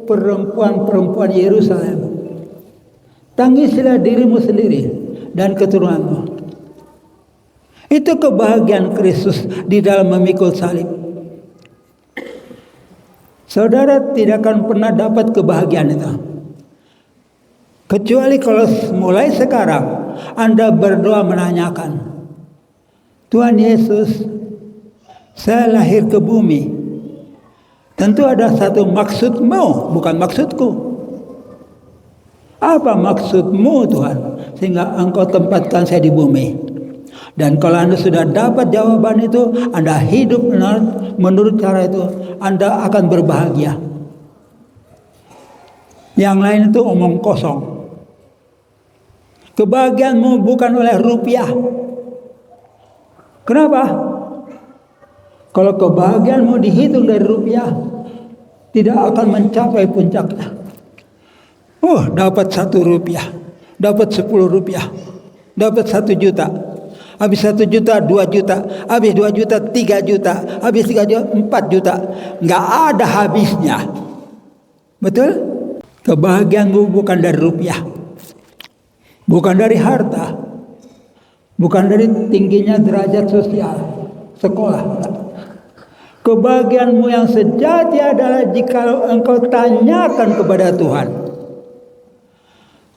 perempuan-perempuan Yerusalem. Tangislah dirimu sendiri dan keturunanmu. Itu kebahagiaan Kristus di dalam memikul salib. Saudara tidak akan pernah dapat kebahagiaan itu. Kecuali kalau mulai sekarang Anda berdoa menanyakan, Tuhan Yesus, saya lahir ke bumi. Tentu ada satu maksudmu, bukan maksudku. Apa maksudmu Tuhan? Sehingga Engkau tempatkan saya di bumi. Dan kalau Anda sudah dapat jawaban itu, Anda hidup menurut cara itu, Anda akan berbahagia. Yang lain itu omong kosong. Kebahagiaanmu bukan oleh rupiah. Kenapa? Kalau kebahagiaanmu dihitung dari rupiah, tidak akan mencapai puncaknya. Dapat 1 rupiah, dapat 10 rupiah, dapat 1 juta. Habis 1 juta, 2 juta, habis 2 juta, 3 juta, habis 3 juta, 4 juta. Nggak ada habisnya. Betul? Kebahagiaanmu bukan dari rupiah. Bukan dari harta. Bukan dari tingginya derajat sosial, sekolah. Kebahagiaanmu yang sejati adalah jika engkau tanyakan kepada Tuhan.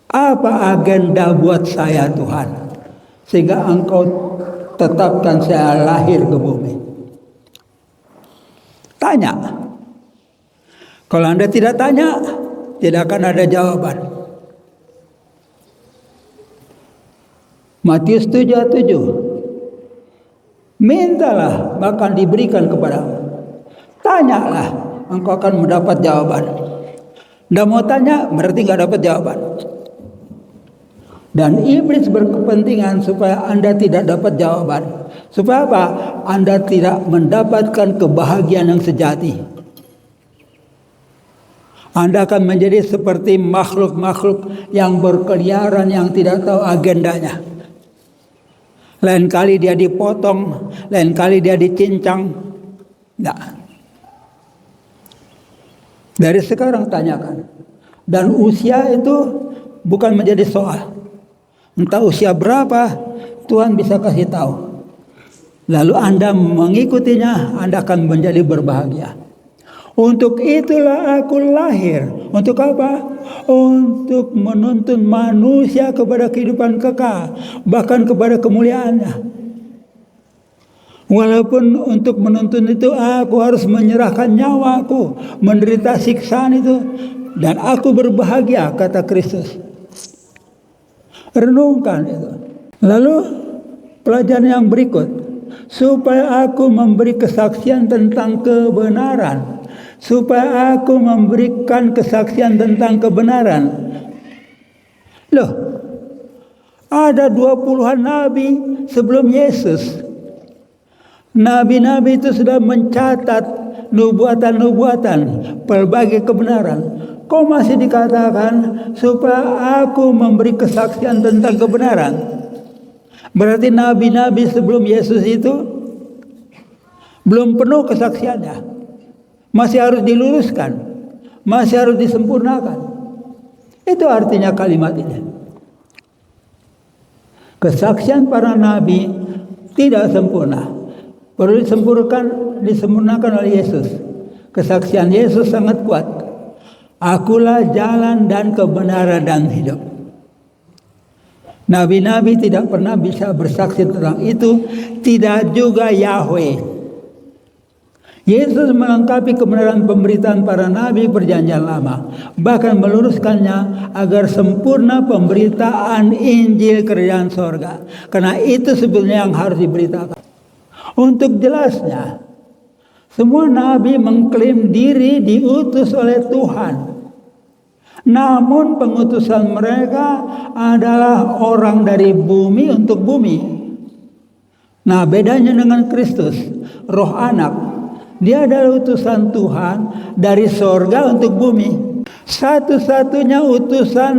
Apa agenda buat saya Tuhan? Sehingga engkau tetapkan saya lahir ke bumi. Tanya. Kalau Anda tidak tanya, tidak akan ada jawaban. Matius 7:7. Mintalah, maka diberikan kepadamu. Tanyalah, engkau akan mendapat jawaban. Tidak mau tanya, berarti nggak dapat jawaban. Dan iblis berkepentingan supaya Anda tidak dapat jawaban. Supaya apa? Anda tidak mendapatkan kebahagiaan yang sejati. Anda akan menjadi seperti makhluk-makhluk yang berkeliaran yang tidak tahu agendanya. Lain kali dia dipotong, lain kali dia dicincang. Nah, dari sekarang tanyakan. Dan usia itu bukan menjadi soal. Entah usia berapa, Tuhan bisa kasih tahu. Lalu Anda mengikutinya, Anda akan menjadi berbahagia. Untuk itulah aku lahir. Untuk apa? Untuk menuntun manusia kepada kehidupan kekal. Bahkan kepada kemuliaannya. Walaupun untuk menuntun itu aku harus menyerahkan nyawaku. Menderita siksaan itu. Dan aku berbahagia, kata Kristus. Renungkan itu. Lalu pelajaran yang berikut, supaya aku memberi kesaksian tentang kebenaran. Supaya aku memberikan kesaksian tentang kebenaran. Loh, ada 20-an nabi sebelum Yesus. Nabi-nabi itu sudah mencatat nubuatan-nubuatan pelbagai kebenaran. Kok masih dikatakan supaya aku memberi kesaksian tentang kebenaran? Berarti nabi-nabi sebelum Yesus itu belum penuh kesaksiannya. Masih harus diluruskan, masih harus disempurnakan. Itu artinya kalimat ini. Kesaksian para nabi tidak sempurna, perlu disempurnakan oleh Yesus. Kesaksian Yesus sangat kuat. Akulah jalan dan kebenaran dan hidup. Nabi-nabi tidak pernah bisa bersaksi tentang itu, tidak juga Yahweh. Yesus melengkapi kebenaran pemberitaan para nabi perjanjian lama, bahkan meluruskannya agar sempurna pemberitaan Injil kerajaan sorga. Karena itu sebetulnya yang harus diberitakan. Untuk jelasnya, semua nabi mengklaim diri diutus oleh Tuhan. Namun pengutusan mereka adalah orang dari bumi untuk bumi. Nah, bedanya dengan Kristus, roh anak. Dia adalah utusan Tuhan dari sorga untuk bumi. Satu-satunya utusan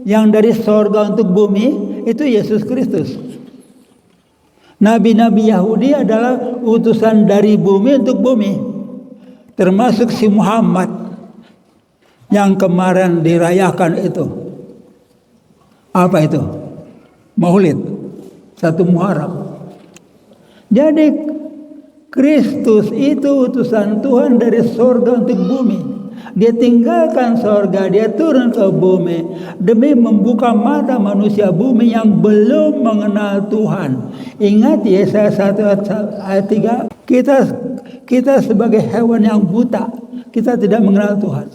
yang dari sorga untuk bumi itu Yesus Kristus. Nabi-nabi Yahudi adalah utusan dari bumi untuk bumi. Termasuk si Muhammad yang kemarin dirayakan itu. Apa itu? Maulid. 1 Muharram. Jadi Kristus itu utusan Tuhan dari sorga untuk bumi. Dia tinggalkan sorga, dia turun ke bumi demi membuka mata manusia bumi yang belum mengenal Tuhan. Ingat Yesaya 1 ayat 3, kita sebagai hewan yang buta, kita tidak mengenal Tuhan.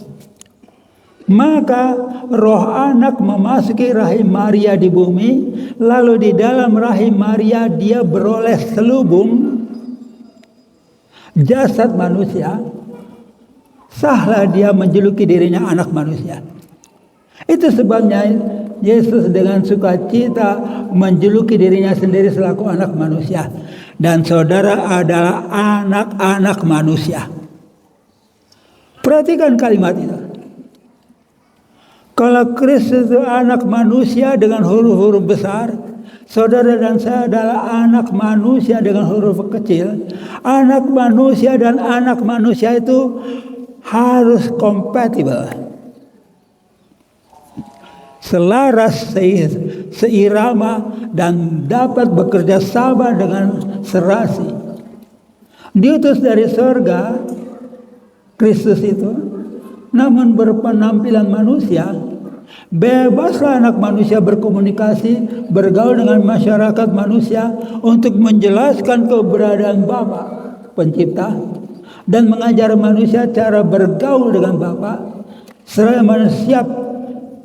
Maka roh anak memasuki rahim Maria di bumi, lalu di dalam rahim Maria dia beroleh selubung jasad manusia, sahlah dia menjuluki dirinya anak manusia. Itu sebabnya Yesus dengan sukacita menjuluki dirinya sendiri selaku anak manusia. Dan saudara adalah anak-anak manusia. Perhatikan kalimat itu. Kalau Kristus itu anak manusia dengan huruf-huruf besar, saudara dan saya adalah anak manusia dengan huruf kecil. Anak manusia dan anak manusia itu harus kompatibel, selaras, seirama, dan dapat bekerja sama dengan serasi. Diutus dari sorga, Kristus itu, namun berpenampilan manusia. Bebaslah anak manusia berkomunikasi, bergaul dengan masyarakat manusia untuk menjelaskan keberadaan Bapa Pencipta dan mengajar manusia cara bergaul dengan Bapa, seraya manusia siap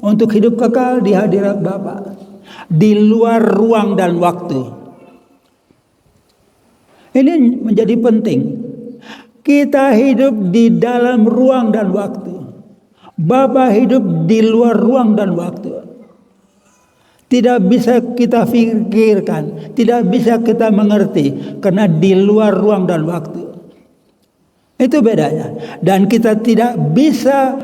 untuk hidup kekal di hadirat Bapa di luar ruang dan waktu. Ini menjadi penting. Kita hidup di dalam ruang dan waktu. Bapa hidup di luar ruang dan waktu. Tidak bisa kita pikirkan, tidak bisa kita mengerti karena di luar ruang dan waktu. Itu bedanya. Dan kita tidak bisa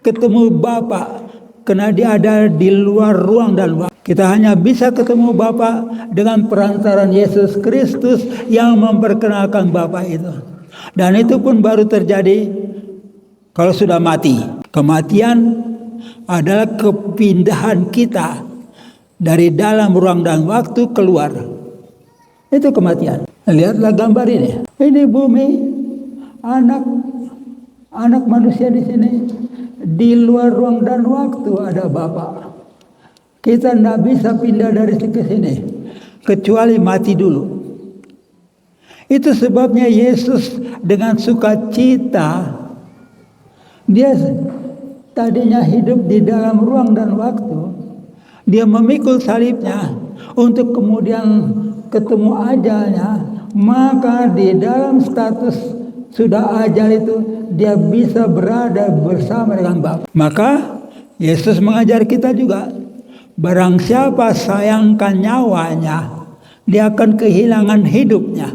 ketemu Bapa karena dia ada di luar ruang dan waktu. Kita hanya bisa ketemu Bapa dengan perantaran Yesus Kristus yang memperkenalkan Bapa itu. Dan itu pun baru terjadi kalau sudah mati. Kematian adalah kepindahan kita dari dalam ruang dan waktu keluar. Itu kematian. Lihatlah gambar ini. Ini bumi, anak manusia di sini. Di luar ruang dan waktu ada Bapa. Kita tidak bisa pindah dari sini ke sini kecuali mati dulu. Itu sebabnya Yesus dengan sukacita dia tadinya hidup di dalam ruang dan waktu, dia memikul salibnya untuk kemudian ketemu ajalnya, maka di dalam status sudah ajal itu dia bisa berada bersama dengan Bapa. Maka Yesus mengajar kita juga, barang siapa sayangkan nyawanya, dia akan kehilangan hidupnya.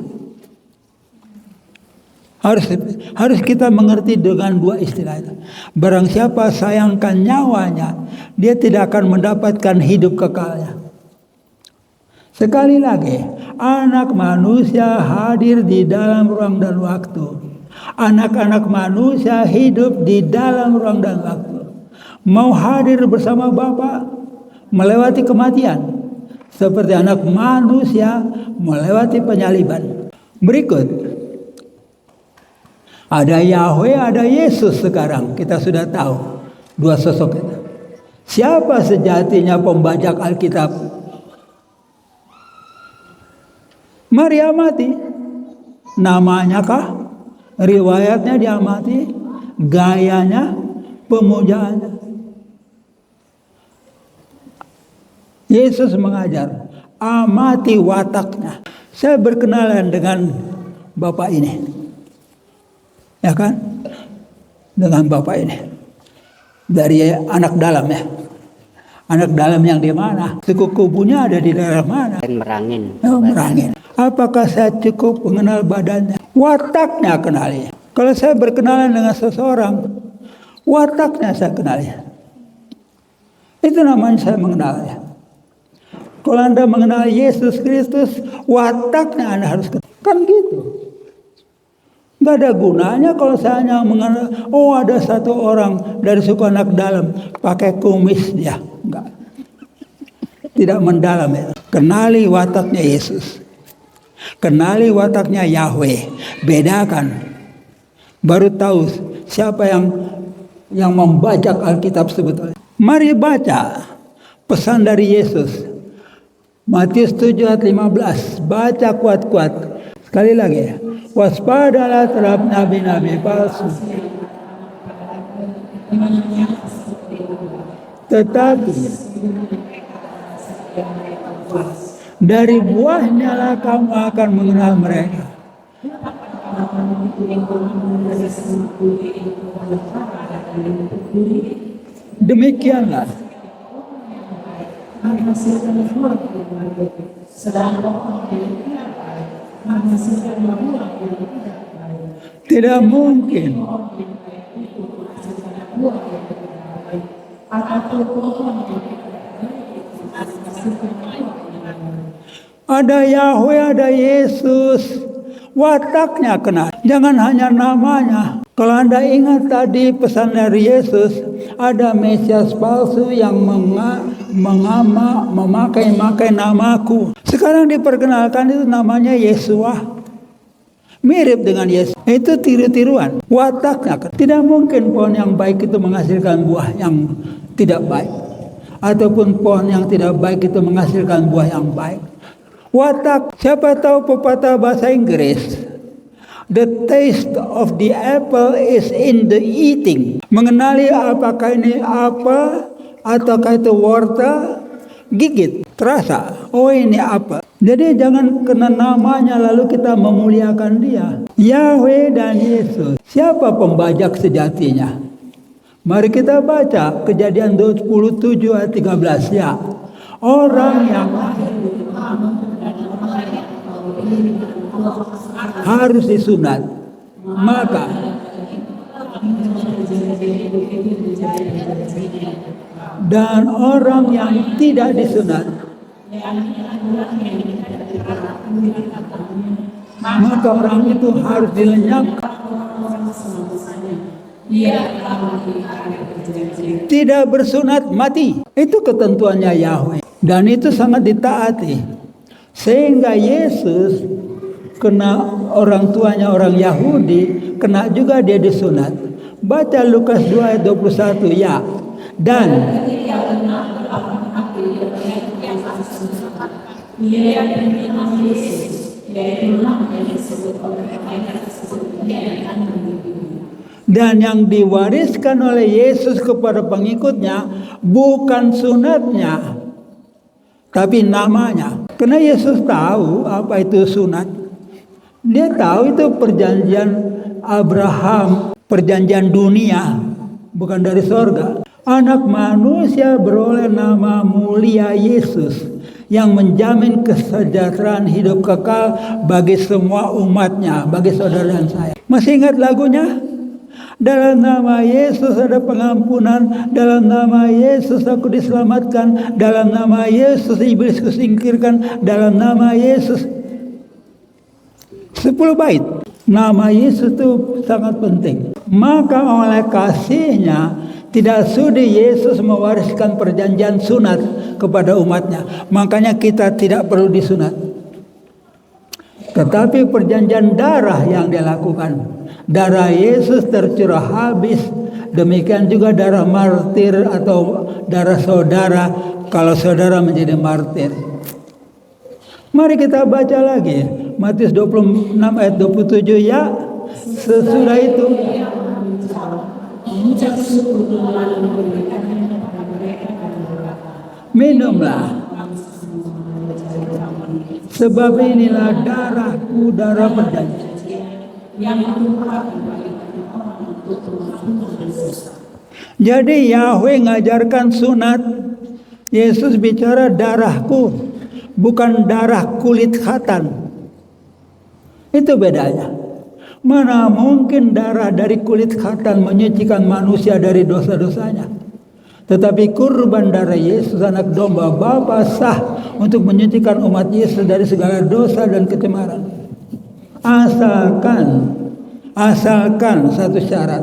Harus kita mengerti dengan dua istilah itu. Barang siapa sayangkan nyawanya, dia tidak akan mendapatkan hidup kekalnya. Sekali lagi, anak manusia hadir di dalam ruang dan waktu. Anak-anak manusia hidup di dalam ruang dan waktu. Mau hadir bersama Bapa, melewati kematian. Seperti anak manusia melewati penyaliban. Berikut. Ada Yahweh, ada Yesus sekarang. Kita sudah tahu dua sosok itu. Siapa sejatinya pembajak Alkitab? Mari amati. Namanya kah? Riwayatnya diamati. Gayanya, pemujaannya. Yesus mengajar, amati wataknya. Saya berkenalan dengan Bapak ini. Ya kan? Dengan Bapak ini. Dari anak dalam ya. Anak dalam yang di mana? Suku kubunya ada di daerah mana? Merangin. Oh, Merangin. Apakah saya cukup mengenal badannya? Wataknya kenali. Kalau saya berkenalan dengan seseorang, wataknya saya kenali. Itu namanya saya mengenalnya. Kalau Anda mengenal Yesus Kristus, wataknya Anda harus kenal. Kan gitu. Gak ada gunanya kalau saya hanya mengenal, oh ada satu orang dari suku anak dalam pakai kumis dia. Enggak. Tidak mendalam ya. Kenali wataknya Yesus. Kenali wataknya Yahweh. Bedakan. Baru tahu siapa yang membajak Alkitab sebetulnya. Mari baca pesan dari Yesus. Matius 7 ayat 15. Baca kuat-kuat. Sekali lagi ya. Waspadalah terhadap nabi-nabi palsu. Tetapi dari buahnya lah kamu akan mengenal mereka. Demikianlah. Tidak mungkin. Ada Yahweh, ada Yesus. Wataknya kenal. Jangan hanya namanya. Kalau Anda ingat tadi pesan dari Yesus, ada Mesias palsu yang memakai namaku. Sekarang diperkenalkan itu namanya Yesua. Mirip dengan Yesus. Itu tiru-tiruan. Wataknya. Tidak mungkin pohon yang baik itu menghasilkan buah yang tidak baik. Ataupun pohon yang tidak baik itu menghasilkan buah yang baik. Watak. Siapa tahu pepatah bahasa Inggris. The taste of the apple is in the eating. Mengenali apakah ini apa. Ataukah itu wortel. Gigit. Terasa. Oh ini apa. Jadi jangan kena namanya lalu kita memuliakan dia. Yahweh dan Yesus. Siapa pembajak sejatinya? Mari kita baca Kejadian 27 ayat 13 ya. Orang yang harus disunat, maka dan orang yang tidak disunat, maka orang itu harus dilenyapkan. Tidak bersunat mati. Itu ketentuannya Yahweh. Dan itu sangat ditaati. Sehingga Yesus kena orang tuanya orang Yahudi, kena juga dia disunat. Baca Lukas 2 ayat 21 ya. Dan Dan yang diwariskan oleh Yesus kepada pengikutnya bukan sunatnya, tapi namanya. Karena Yesus tahu apa itu sunat. Dia tahu itu perjanjian Abraham, perjanjian dunia, bukan dari sorga. Anak manusia beroleh nama mulia Yesus yang menjamin kesejahteraan hidup kekal bagi semua umatnya, bagi saudara dan saya. Masih ingat lagunya? Dalam nama Yesus ada pengampunan, dalam nama Yesus aku diselamatkan, dalam nama Yesus iblis kusingkirkan, dalam nama Yesus. 10 bait. Nama Yesus itu sangat penting. Maka oleh kasihnya tidak sudi Yesus mewariskan perjanjian sunat kepada umatnya. Makanya kita tidak perlu disunat. Tetapi perjanjian darah yang dia lakukan. Darah Yesus tercurah habis. Demikian juga darah martir atau darah saudara kalau saudara menjadi martir. Mari kita baca lagi. Matius 26 ayat 27 ya. Sesudah itu minumlah, sebab inilah darahku, darah perjanjian. Jadi Yahweh ngajarkan sunat. Yesus bicara darahku, bukan darah kulit khatan. Itu bedanya. Mana mungkin darah dari kulit khatan menyucikan manusia dari dosa-dosanya. Tetapi kurban darah Yesus anak domba Bapa sah untuk menyucikan umat Yesus dari segala dosa dan kecemaran. Asalkan satu syarat.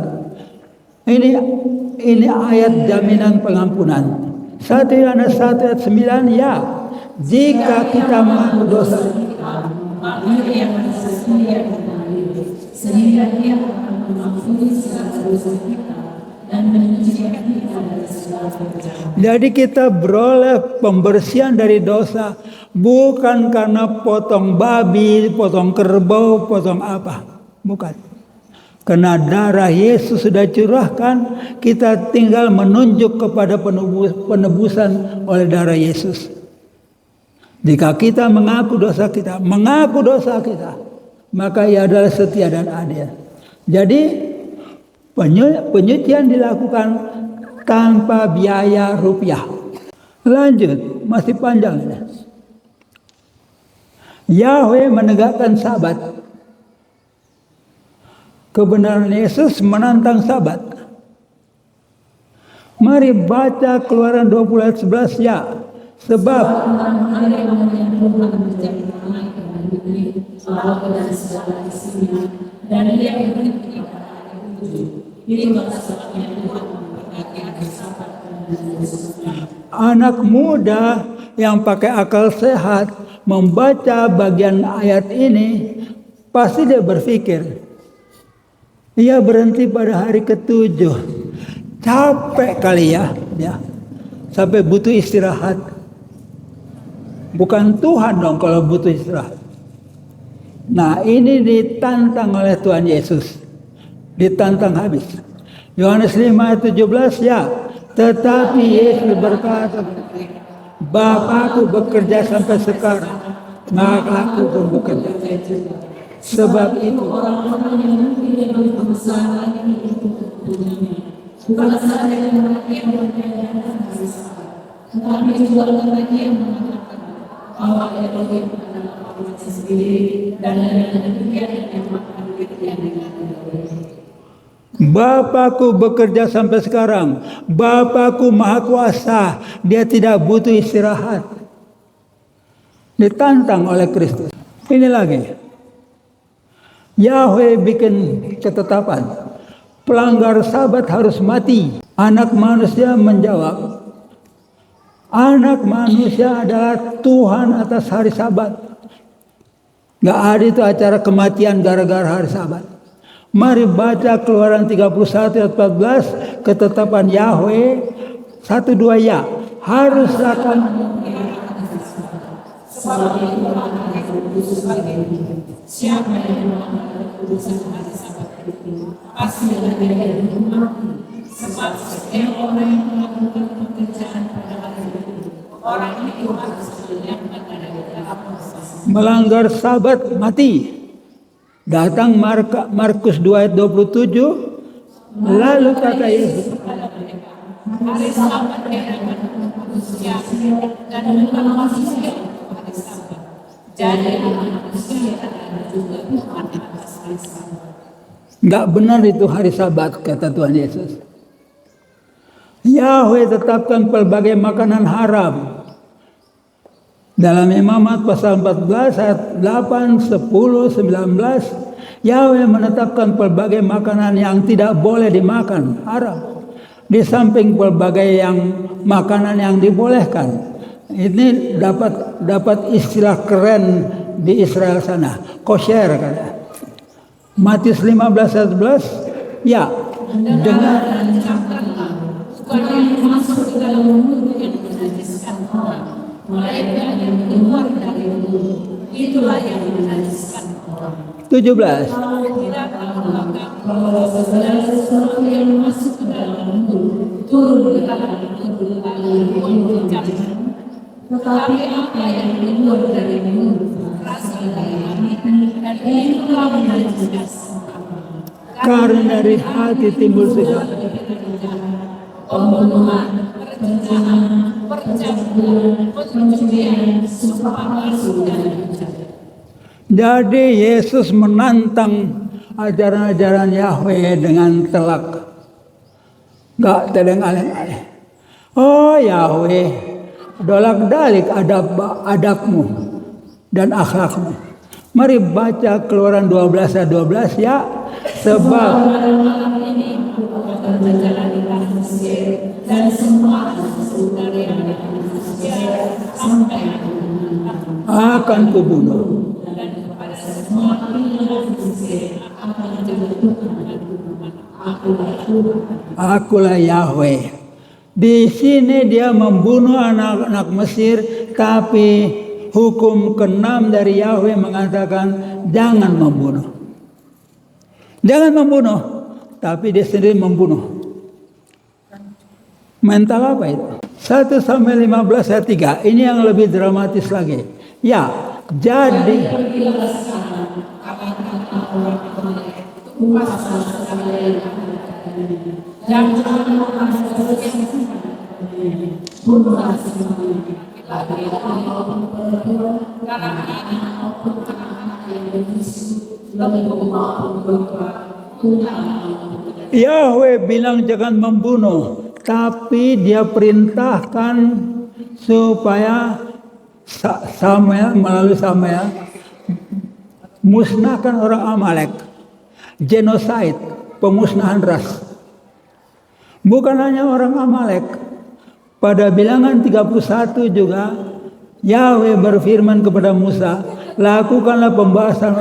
Ini ayat jaminan pengampunan. 1 Yohanes 1 ayat 9 ya. Jika kita mengaku dosa, sehingga Dia akan mengampuni segala dosa kita dan menyucikan kita dari segala kejahatan. Jadi kita beroleh pembersihan dari dosa bukan karena potong babi, potong kerbau, potong apa. Bukan. Karena darah Yesus sudah curahkan, kita tinggal menunjuk kepada penebusan oleh darah Yesus. Jika kita mengaku dosa kita, maka Ia adalah setia dan adil. Jadi penyucian dilakukan tanpa biaya rupiah. Lanjut, masih panjang. Yahweh menegakkan Sabat. Kebenaran Yesus menantang Sabat. Mari baca Keluaran 20 ayat 11 ya. Sebab anak muda yang pakai akal sehat membaca bagian ayat ini, pasti dia berpikir, ia berhenti pada hari ke-7. Capek kali ya, sampai butuh istirahat. Bukan Tuhan dong kalau butuh istirahat. Nah, ini ditantang oleh Tuhan Yesus. Ditantang habis. Yohanes 5 ayat 17 ya. Tetapi Yesus berkata, Bapakku bekerja sampai sekarang, maka aku pun bekerja. Sebab itu orang-orang yang tidak berusaha lagi untuk kepunyaannya, bukan saja yang berkaitan tetapi juga lagi yang mengatakan bahwa Elohim adalah Allahnya sendiri dan dengan demikian yang makan yang dengan Bapakku bekerja sampai sekarang. Bapakku maha kuasa. Dia tidak butuh istirahat. Ditantang oleh Kristus. Ini lagi. Yahweh bikin ketetapan. Pelanggar Sabat harus mati. Anak manusia menjawab, anak manusia adalah Tuhan atas hari Sabat. Gak ada itu acara kematian gara-gara hari Sabat. Mari baca Keluaran 31 ayat 14, ketetapan Yahweh 1-2 ya. Harus akan siapa yang melakukan keputusan hari Sabat pasti lebih dari mati. Sebab setiap orang yang melakukan pekerjaan pada hari itu, orang itu harus dilenyapkan dari dalam proses. Melanggar sabat mati. Datang Markus 2 ayat 27. Lalu kata Yesus kepada mereka, hari Sabat diadakan untuk manusia dan bukan manusia untuk hari Sabat. Jadi anak manusia adalah juga Tuhan atas hari Sabat. Nggak benar itu hari Sabat, kata Tuhan Yesus. Yahweh tetapkan pelbagai makanan haram. Dalam Imamat pasal 14 ayat 8, 10, 19, Yahweh menetapkan pelbagai makanan yang tidak boleh dimakan, haram. Di samping pelbagai makanan yang dibolehkan. Ini dapat istilah keren di Israel sana, kosher kata. Matius 15 ayat 11, ya, dengan bukan yang masuk ke dalam mulut yang menajiskan orang, melainkan yang keluar dari mulut, itulah yang menajiskan orang. 17. Tidakkah bahwa segala sesuatu yang masuk ke dalam mulut turun ke dalam mulut lalu mengucapkan, tetapi apa yang keluar dari mulut berasal dari hati, dan itulah menajiskan orang. Karena dari hati timbul segala pembunuhan, perjinahan, percabulan, pencurian, sumpah palsu, dan hujat. Jadi Yesus menantang ajaran-ajaran Yahweh dengan telak. Gak terdengar-dengar. Oh Yahweh, dolak-dalik adabmu dan akhlakmu. Mari baca Keluaran 12 ayat 12 ya. Sebab ini akan berjalan di tanah Mesir dan semua saudara yang di tanah Mesir sampai akan kubunuh. dan kepada semua pilihan Mesir akan menjatuhkan akulah Tuhan. Akulah Yahweh. Di sini dia membunuh anak-anak Mesir, tapi hukum ke-6 dari Yahweh mengatakan jangan membunuh. Jangan membunuh, tapi dia sendiri membunuh. Mental apa itu? 1 Samuel 15 ayat 3. Ini yang lebih dramatis lagi. Ya, jadi Yahweh bilang jangan membunuh, tapi dia perintahkan supaya Samuel, melalui Samuel, musnahkan orang Amalek, genocide, pemusnahan ras. Bukan hanya orang Amalek, pada bilangan 31 juga Yahweh berfirman kepada Musa, lakukanlah pembalasan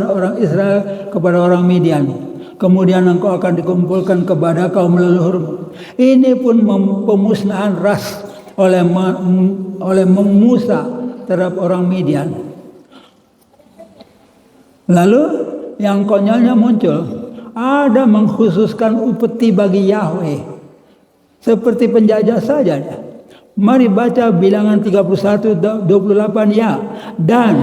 orang Israel kepada orang Midian. Kemudian engkau akan dikumpulkan kepada kaum leluhurmu. Ini pun pemusnahan ras oleh Musa terhadap orang Midian. Lalu yang konyolnya muncul, ada mengkhususkan upeti bagi Yahweh. Seperti penjajah saja. Mari baca bilangan 31:28 ya. Dan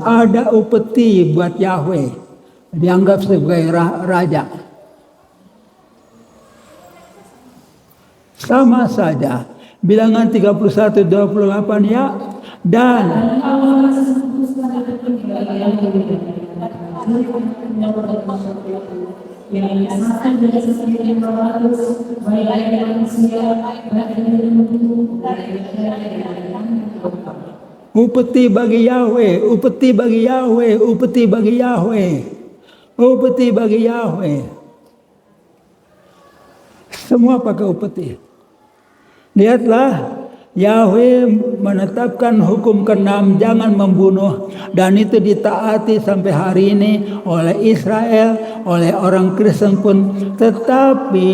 ada upeti buat Yahweh, dianggap sebagai raja. Sama saja. Bilangan 31:28 ya. Dan upeti bagi Yahweh, upeti bagi Yahweh, upeti bagi Yahweh, upeti bagi Yahweh. Semua pakai upeti. Lihatlah Yahweh menetapkan hukum ke-6, jangan membunuh, dan itu ditaati sampai hari ini oleh Israel, oleh orang Kristen pun. Tetapi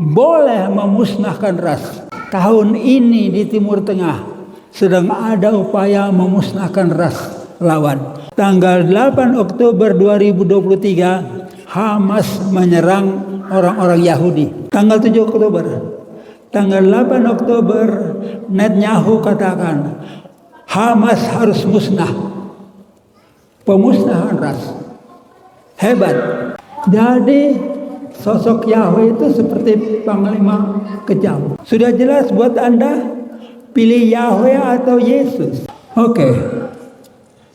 boleh memusnahkan ras. Tahun ini di Timur Tengah sedang ada upaya memusnahkan ras lawan. Tanggal 8 Oktober 2023 Hamas menyerang orang-orang Yahudi. Tanggal 7 Oktober. Tanggal 8 Oktober Netanyahu katakan Hamas harus musnah. Pemusnahan ras. Hebat. Jadi sosok Yahweh itu seperti panglima kejam. Sudah jelas buat Anda pilih Yahweh atau Yesus. Oke.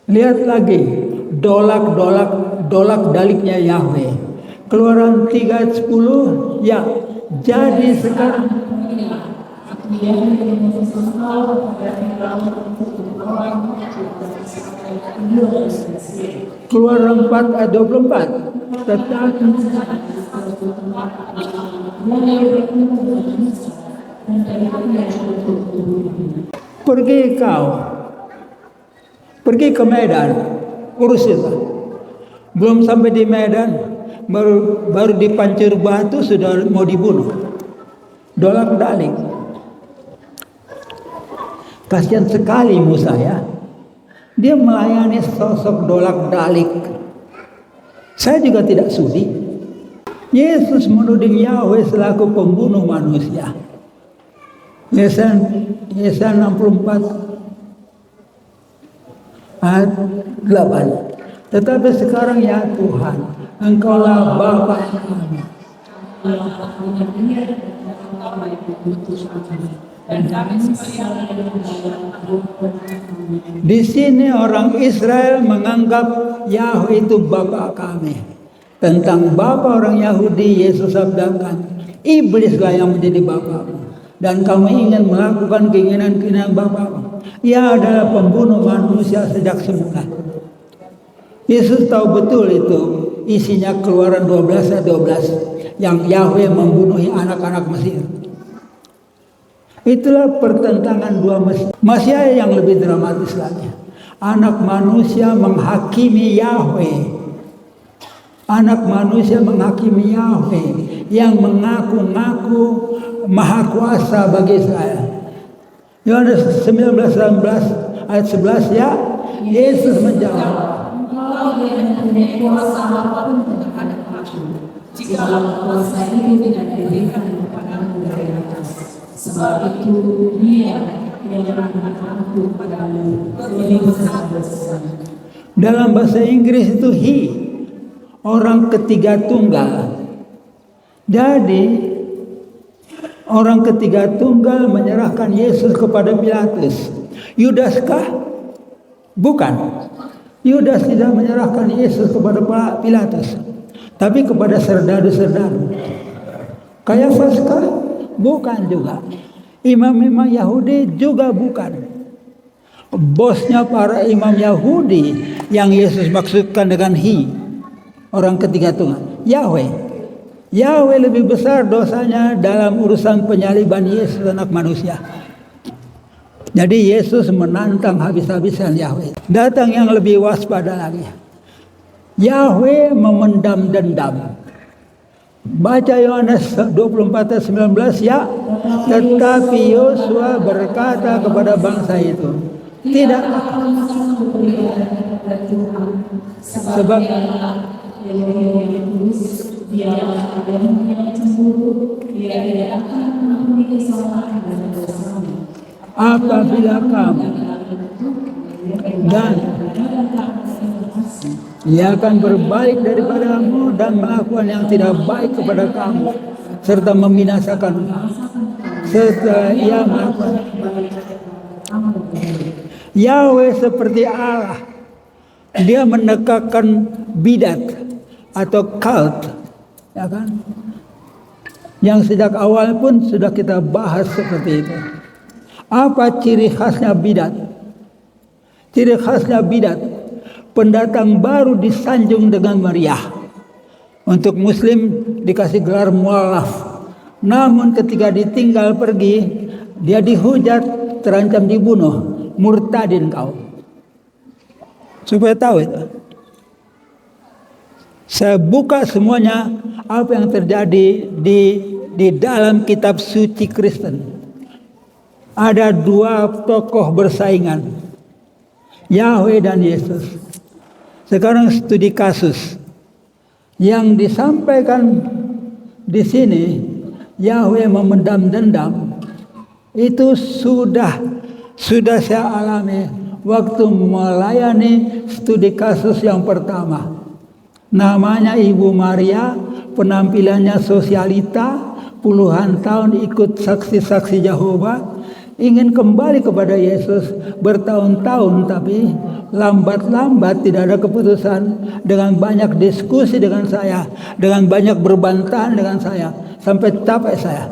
Lihat lagi dolak daliknya Yahweh. Keluaran 3:10 ya. Jadi sekarang Keluaran 4 ayat 24. Tetapi pergi ke Medan, urus itu. Belum sampai di Medan, baru dipancur batu sudah mau dibunuh. Dolak dalik. Kasihan sekali Musa ya. Dia melayani sosok dolak dalik. Saya juga tidak sudi. Yesus menuding Yahweh selaku pembunuh manusia. Yesaya 64 ayat 8. Tetapi sekarang ya Tuhan, Engkaulah Bapa kami. Di sini orang Israel menganggap Yahweh itu Bapa kami. Tentang Bapa orang Yahudi, Yesus sabdakan, iblislah yang menjadi bapamu, dan kamu ingin melakukan keinginan-keinginan bapamu. Ia adalah pembunuh manusia sejak semula. Yesus tahu betul itu isinya. Keluaran 12 ayat 12 yang Yahweh membunuh anak-anak Mesir. Itulah pertentangan dua Mesias. Mesias yang lebih dramatis lagi. Anak manusia menghakimi Yahweh. Anak manusia menghakimi Yahweh yang mengaku-ngaku maha kuasa bagi saya. Yohanes 19 ayat 11 ya. Yesus menjawab, Engkau yang mempunyai kuasa apapun terhadap aku, jika kuasa itu tidak diberikan kepadamu dari atas. Sebab itu Dia yang memberikan aku kepadamu lebih besar dosa. dalam bahasa Inggris itu he, orang ketiga tunggal. Jadi orang ketiga tunggal menyerahkan Yesus kepada Pilatus. Yudaskah? Bukan. Yudas tidak menyerahkan Yesus kepada Pilatus, tapi kepada serdadu-serdadu. Kayafaskah? Bukan juga. Imam-imam Yahudi juga bukan. Bosnya para imam Yahudi yang Yesus maksudkan dengan he, orang ketiga tunggal, Yahweh. Yahweh lebih besar dosanya dalam urusan penyaliban Yesus anak manusia. Jadi Yesus menantang habis-habisan Yahweh. Datang yang lebih waspada lagi. Yahweh memendam dendam. Baca Yohanes 24 ayat 19 ya. Tetapi Yosua berkata kepada bangsa itu, tidak, sebab apabila kamu dan ia akan berbalik daripadamu dan melakukan yang tidak baik kepada kamu serta membinasakan setelah ia melakukan. Yahweh seperti Allah, dia menegakkan bidat atau cult, ya kan? Yang sejak awal pun sudah kita bahas seperti itu. Apa ciri khasnya bidat? Ciri khasnya bidat, pendatang baru disanjung dengan meriah. Untuk muslim dikasih gelar mualaf. Namun ketika ditinggal pergi, dia dihujat terancam dibunuh, murtadin kau. Supaya tahu itu. Saya buka semuanya apa yang terjadi di dalam kitab suci Kristen. Ada dua tokoh bersaingan, Yahweh dan Yesus. Sekarang studi kasus yang disampaikan di sini, Yahweh memendam dendam. Itu sudah saya alami waktu melayani studi kasus yang pertama. Namanya Ibu Maria, penampilannya sosialita, puluhan tahun ikut saksi-saksi Yahova, ingin kembali kepada Yesus bertahun-tahun, tapi lambat-lambat tidak ada keputusan. Dengan banyak diskusi dengan saya, dengan banyak berbantahan dengan saya, sampai capek saya.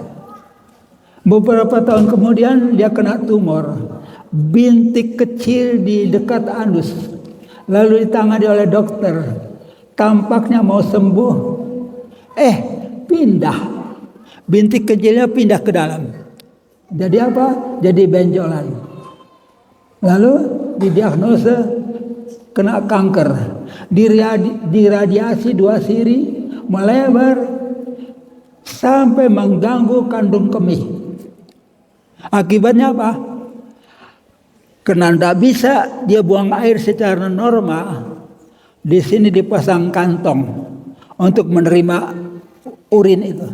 Beberapa tahun kemudian dia kena tumor, bintik kecil di dekat anus, lalu ditangani oleh dokter. Tampaknya mau sembuh, pindah, bintik kecilnya pindah ke dalam. Jadi apa? Jadi benjolan. Lalu didiagnosa kena kanker, diradiasi 2 siri, melebar sampai mengganggu kandung kemih. Akibatnya apa? Karena tidak bisa dia buang air secara normal, di sini dipasang kantong untuk menerima urin itu.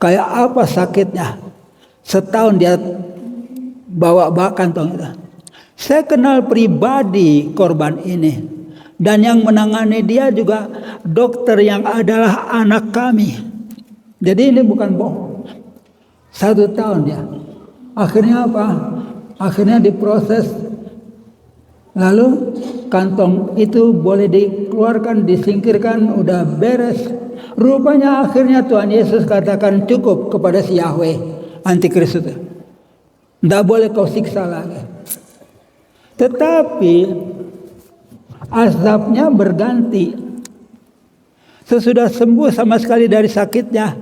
Kayak apa sakitnya? Setahun dia bawa kantong itu. Saya kenal pribadi korban ini, dan yang menangani dia juga dokter yang adalah anak kami. Jadi ini bukan bohong. 1 tahun dia. Akhirnya apa? Akhirnya diproses. Lalu kantong itu boleh dikeluarkan, disingkirkan, udah beres. Rupanya akhirnya Tuhan Yesus katakan cukup kepada si Yahweh, antikristus. Tidak boleh kau siksa lagi. Tetapi azabnya berganti. Sesudah sembuh sama sekali dari sakitnya,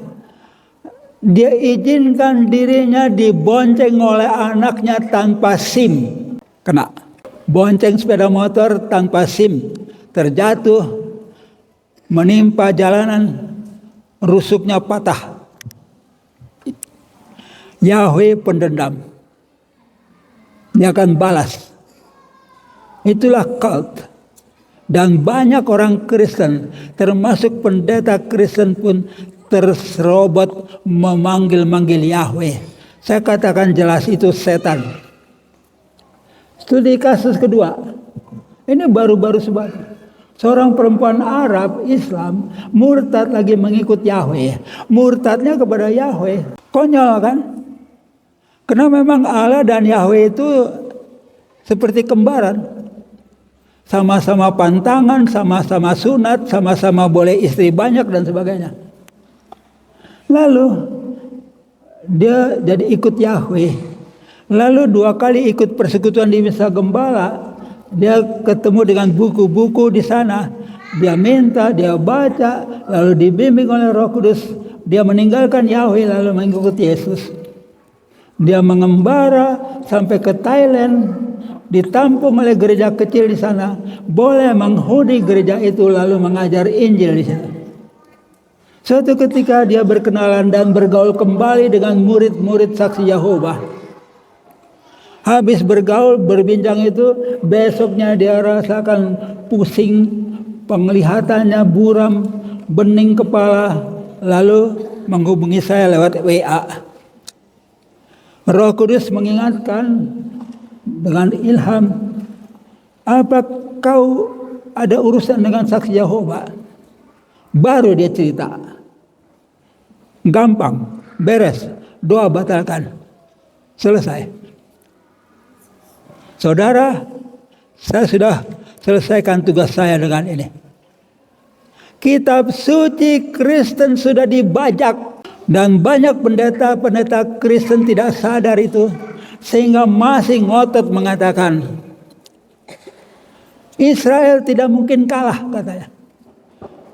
dia izinkan dirinya dibonceng oleh anaknya tanpa SIM. Kena bonceng sepeda motor tanpa SIM, terjatuh, menimpa jalanan, rusuknya patah. Yahweh pendendam, dia akan balas. Itulah cult. Dan banyak orang Kristen, termasuk pendeta Kristen pun terserobot memanggil-manggil Yahweh. Saya katakan jelas itu setan. Studi kasus kedua, ini baru-baru sebentar. Seorang perempuan Arab Islam murtad lagi mengikut Yahweh. Murtadnya kepada Yahweh. Konyol kan? Karena memang Allah dan Yahweh itu seperti kembaran. Sama-sama pantangan, sama-sama sunat, sama-sama boleh istri banyak dan sebagainya. Lalu dia jadi ikut Yahweh. Lalu 2 kali ikut persekutuan di Misa Gembala. Dia ketemu dengan buku-buku di sana. Dia minta, dia baca, lalu dibimbing oleh Roh Kudus. Dia meninggalkan Yahweh lalu mengikuti Yesus. Dia mengembara sampai ke Thailand, ditampung oleh gereja kecil di sana. Boleh menghuni gereja itu lalu mengajar Injil di situ. Suatu ketika dia berkenalan dan bergaul kembali dengan murid-murid saksi Yahova. Habis bergaul, berbincang itu, besoknya dia rasakan pusing, penglihatannya buram, bening kepala, lalu menghubungi saya lewat WA. Roh Kudus mengingatkan dengan ilham, apa kau ada urusan dengan saksi Yahova? Baru dia cerita. Gampang, beres, doa batalkan, selesai. Saudara, saya sudah selesaikan tugas saya dengan ini. Kitab suci Kristen sudah dibajak. Dan banyak pendeta-pendeta Kristen tidak sadar itu. Sehingga masih ngotot mengatakan, Israel tidak mungkin kalah katanya.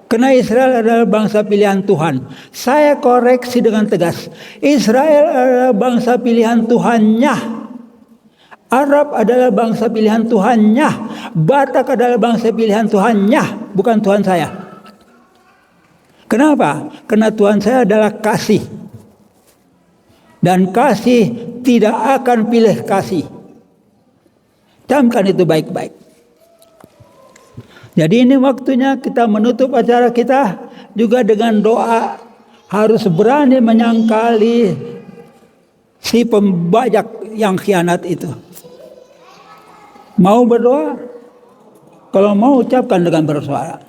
Karena Israel adalah bangsa pilihan Tuhan. Saya koreksi dengan tegas. Israel adalah bangsa pilihan Tuhannya. Arab adalah bangsa pilihan Tuhannya. Batak adalah bangsa pilihan Tuhannya, bukan Tuhan saya. Kenapa? Karena Tuhan saya adalah kasih. Dan kasih tidak akan pilih kasih. Camkan itu baik-baik. Jadi ini waktunya kita menutup acara kita juga dengan doa. Harus berani menyangkali si pembajak yang khianat itu. Mau berdoa? Kalau mau ucapkan dengan bersuara.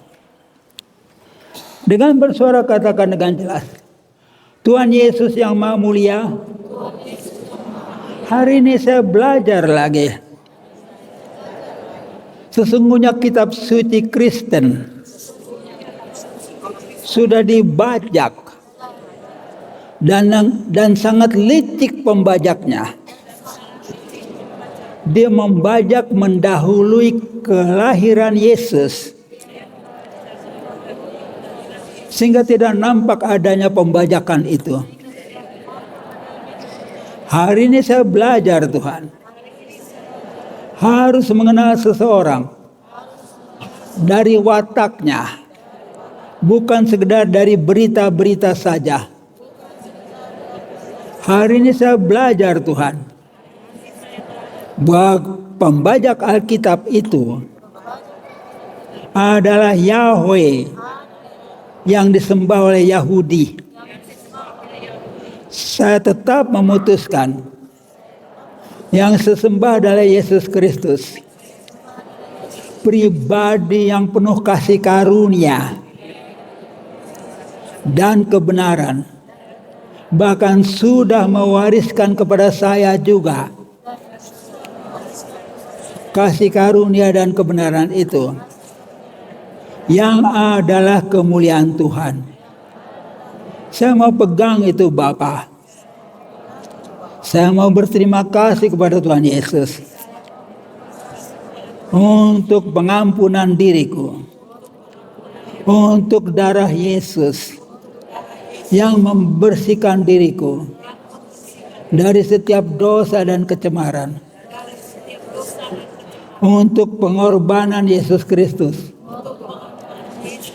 Dengan bersuara katakan dengan jelas. Tuhan Yesus yang Maha Mulia, hari ini saya belajar lagi. Sesungguhnya kitab suci Kristen sudah dibajak dan sangat licik pembajaknya. Dia membajak mendahului kelahiran Yesus sehingga tidak nampak adanya pembajakan itu. Hari ini saya belajar Tuhan. Harus mengenal seseorang dari wataknya, bukan sekedar dari berita-berita saja. Hari ini saya belajar Tuhan, bahwa pembajak Alkitab itu adalah Yahweh yang disembah oleh Yahudi. Saya tetap memutuskan yang sesembah adalah Yesus Kristus, pribadi yang penuh kasih karunia dan kebenaran, bahkan sudah mewariskan kepada saya juga kasih karunia dan kebenaran itu, yang adalah kemuliaan Tuhan. Saya mau pegang itu Bapa. Saya mau berterima kasih kepada Tuhan Yesus untuk pengampunan diriku, untuk darah Yesus yang membersihkan diriku dari setiap dosa dan kecemaran, untuk pengorbanan Yesus Kristus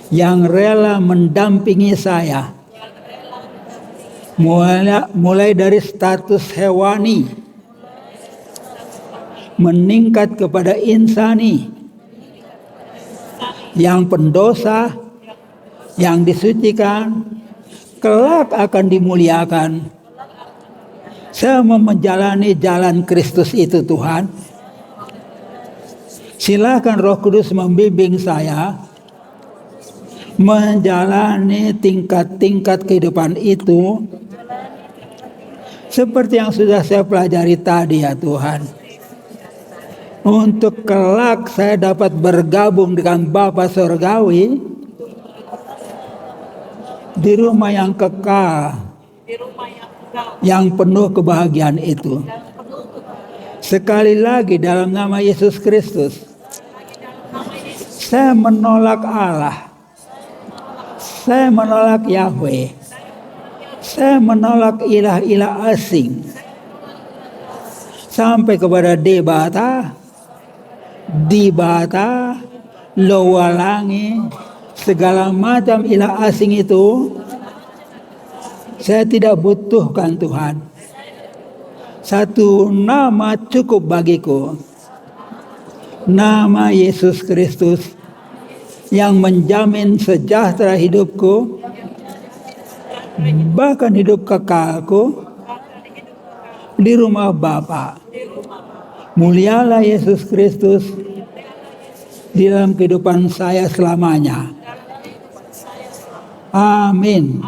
yang rela mendampingi saya mulai dari status hewani meningkat kepada insani, yang pendosa, yang disucikan, kelak akan dimuliakan. Saya mau menjalani jalan Kristus itu Tuhan. Silakan Roh Kudus membimbing saya menjalani tingkat-tingkat kehidupan itu seperti yang sudah saya pelajari tadi ya Tuhan. Untuk kelak saya dapat bergabung dengan Bapa Surgawi di rumah yang kekal, yang penuh kebahagiaan itu. Sekali lagi dalam nama Yesus Kristus, saya menolak Allah. Saya menolak Yahweh. Saya menolak ilah-ilah asing. Sampai kepada Debata, Dibata, Lowalangi, segala macam ilah asing itu, saya tidak butuhkan Tuhan. Satu nama cukup bagiku. Nama Yesus Kristus yang menjamin sejahtera hidupku, bahkan hidup kekalku di rumah Bapa. Mulialah Yesus Kristus di dalam kehidupan saya selamanya. Amin.